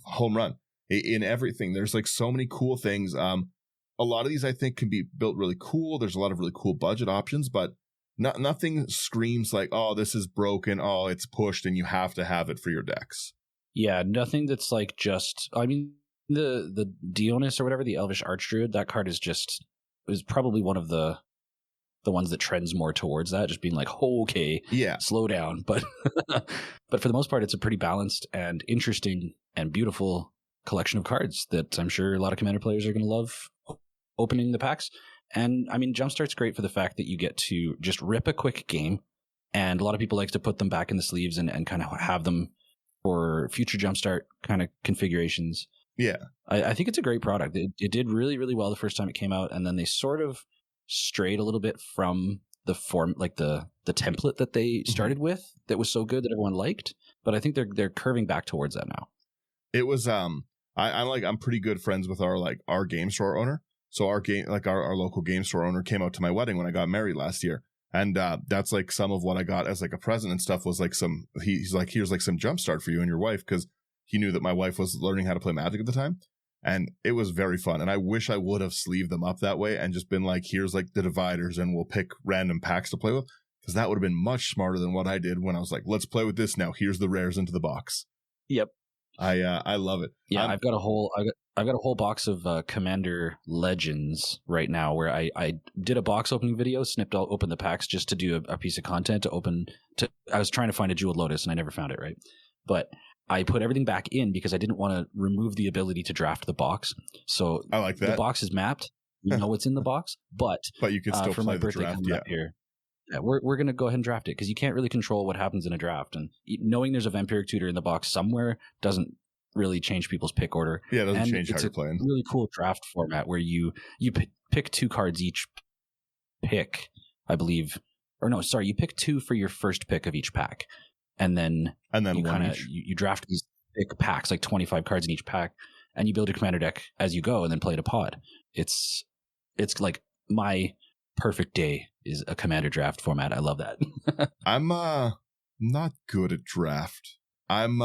home run in everything. There's like so many cool things. A lot of these I think can be built really cool. There's a lot of really cool budget options, but nothing screams like, oh, this is broken. Oh, it's pushed and you have to have it for your decks. Yeah, nothing that's like just, I mean, the Dionys or whatever, the Elvish Archdruid, that card is probably one of the ones that trends more towards that, just being like, oh, okay, yeah, slow down. But but for the most part, it's a pretty balanced and interesting and beautiful collection of cards that I'm sure a lot of Commander players are going to love opening the packs. And I mean, Jumpstart's great for the fact that you get to just rip a quick game. And a lot of people like to put them back in the sleeves and kind of have them for future Jumpstart kind of configurations. Yeah. I think it's a great product. It did really, really well the first time it came out. And then they sort of strayed a little bit from the form, like the template that they started with that was so good that everyone liked. But I think they're curving back towards that now. It was, I'm pretty good friends with our game store owner. So our local game store owner came out to my wedding when I got married last year. And that's like some of what I got as like a present and stuff was like he's like, here's like some Jumpstart for you and your wife, because he knew that my wife was learning how to play Magic at the time. And it was very fun. And I wish I would have sleeved them up that way and just been like, here's like the dividers and we'll pick random packs to play with, because that would have been much smarter than what I did when I was like, let's play with this now. Here's the rares into the box. Yep. I love it. Yeah, I've got a whole box of Commander Legends right now, where I did a box opening video, open the packs just to do a piece of content to open. I was trying to find a Jeweled Lotus and I never found it, right? But I put everything back in because I didn't want to remove the ability to draft the box. So I like that. The box is mapped. You know what's in the box, but you can still for play my the birthday draft. coming up here. Yeah, we're going to go ahead and draft it because you can't really control what happens in a draft. And knowing there's a Vampiric Tutor in the box somewhere doesn't really change people's pick order. Yeah, it doesn't and change how you're playing. It's a really cool draft format where you pick 2 cards each pick, I believe. Or no, sorry, you pick 2 for your first pick of each pack. And then you one each. You draft these big packs, like 25 cards in each pack, and you build your commander deck as you go and then play it a pod. It's like my perfect day is a commander draft format. I love that. I'm not good at draft. I'm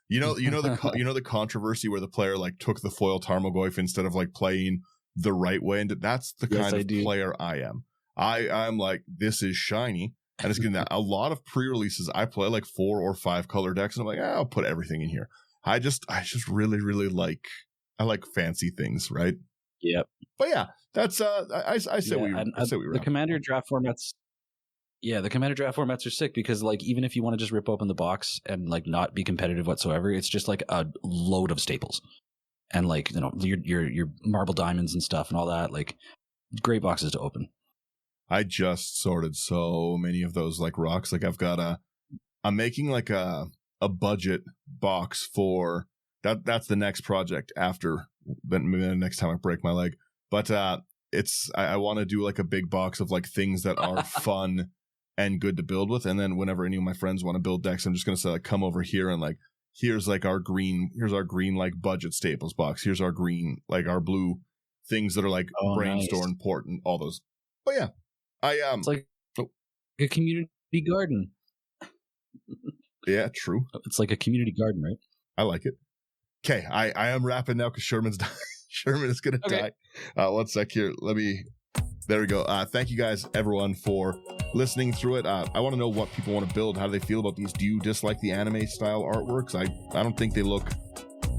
you know the controversy where the player like took the foil Tarmogoyf instead of like playing the right way, and that's the kind of player I am. I'm like, this is shiny, and it's getting that. A lot of pre-releases I play like 4 or 5 color decks, and I'm like, I'll put everything in here. I just really like fancy things, right? Yep. But yeah, that's I say we wrap. The commander draft formats. Yeah, the commander draft formats are sick because like even if you want to just rip open the box and like not be competitive whatsoever, it's just like a load of staples and like your marble diamonds and stuff and all that. Like great boxes to open. I just sorted so many of those like rocks. Like I'm making like a budget box for that. That's the next project after the next time I break my leg. But I want to do like a big box of like things that are fun and good to build with. And then whenever any of my friends want to build decks, I'm just going to say like, come over here and like, here's our green like budget staples box. Here's our green, like our blue things that are like brainstorm important, all those. But yeah, it's like a community garden. Yeah, true. It's like a community garden, right? I like it. Okay, I am wrapping now because Sherman's dying. Sherman is going to die. 1 sec here. There we go. Thank you guys, everyone, for listening through it. I want to know what people want to build. How do they feel about these? Do you dislike the anime style artworks? I don't think they look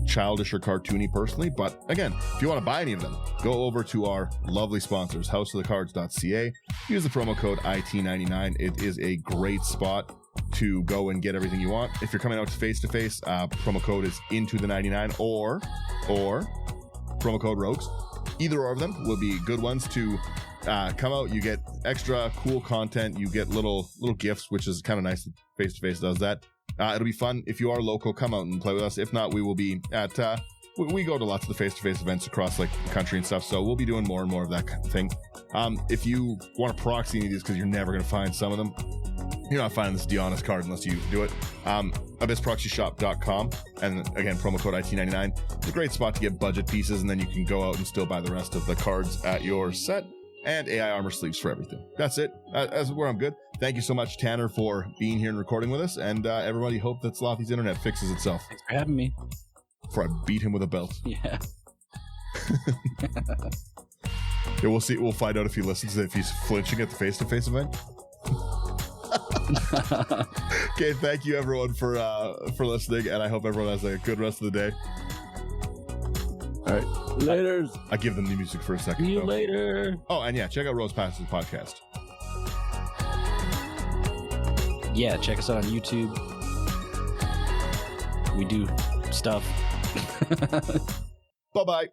childish or cartoony personally, but again, if you want to buy any of them, go over to our lovely sponsors, houseofthecards.ca. Use the promo code IT99. It is a great spot to go and get everything you want. If you're coming out to face, promo code is into the 99 or promo code Rogues. Either of them will be good ones to come out. You get extra cool content. You get little gifts, which is kind of nice that face does that. It'll be fun. If you are local, come out and play with us. If not, we will be at we go to lots of the face-to-face events across like the country and stuff, so we'll be doing more and more of that kind of thing. If you want to proxy any of these, because you're never going to find some of them, you're not finding this Dionys card unless you do it. abyssproxyshop.com, and again, promo code IT99. It's a great spot to get budget pieces, and then you can go out and still buy the rest of the cards at your set, and AI armor sleeves for everything. That's it. That's where I'm good. Thank you so much, Tanner, for being here and recording with us, and everybody, hope that Slothy's internet fixes itself. Thanks for having me. Before I beat him with a belt. Yeah. Yeah, we'll see. We'll find out if he listens, if he's flinching at the face-to-face event. Okay, thank you everyone for listening, and I hope everyone has a good rest of the day. All right, laters. I give them the music for a second. See you later. Oh, and yeah, check out Rose Passes podcast. Yeah, check us out on YouTube. We do stuff. Bye-bye.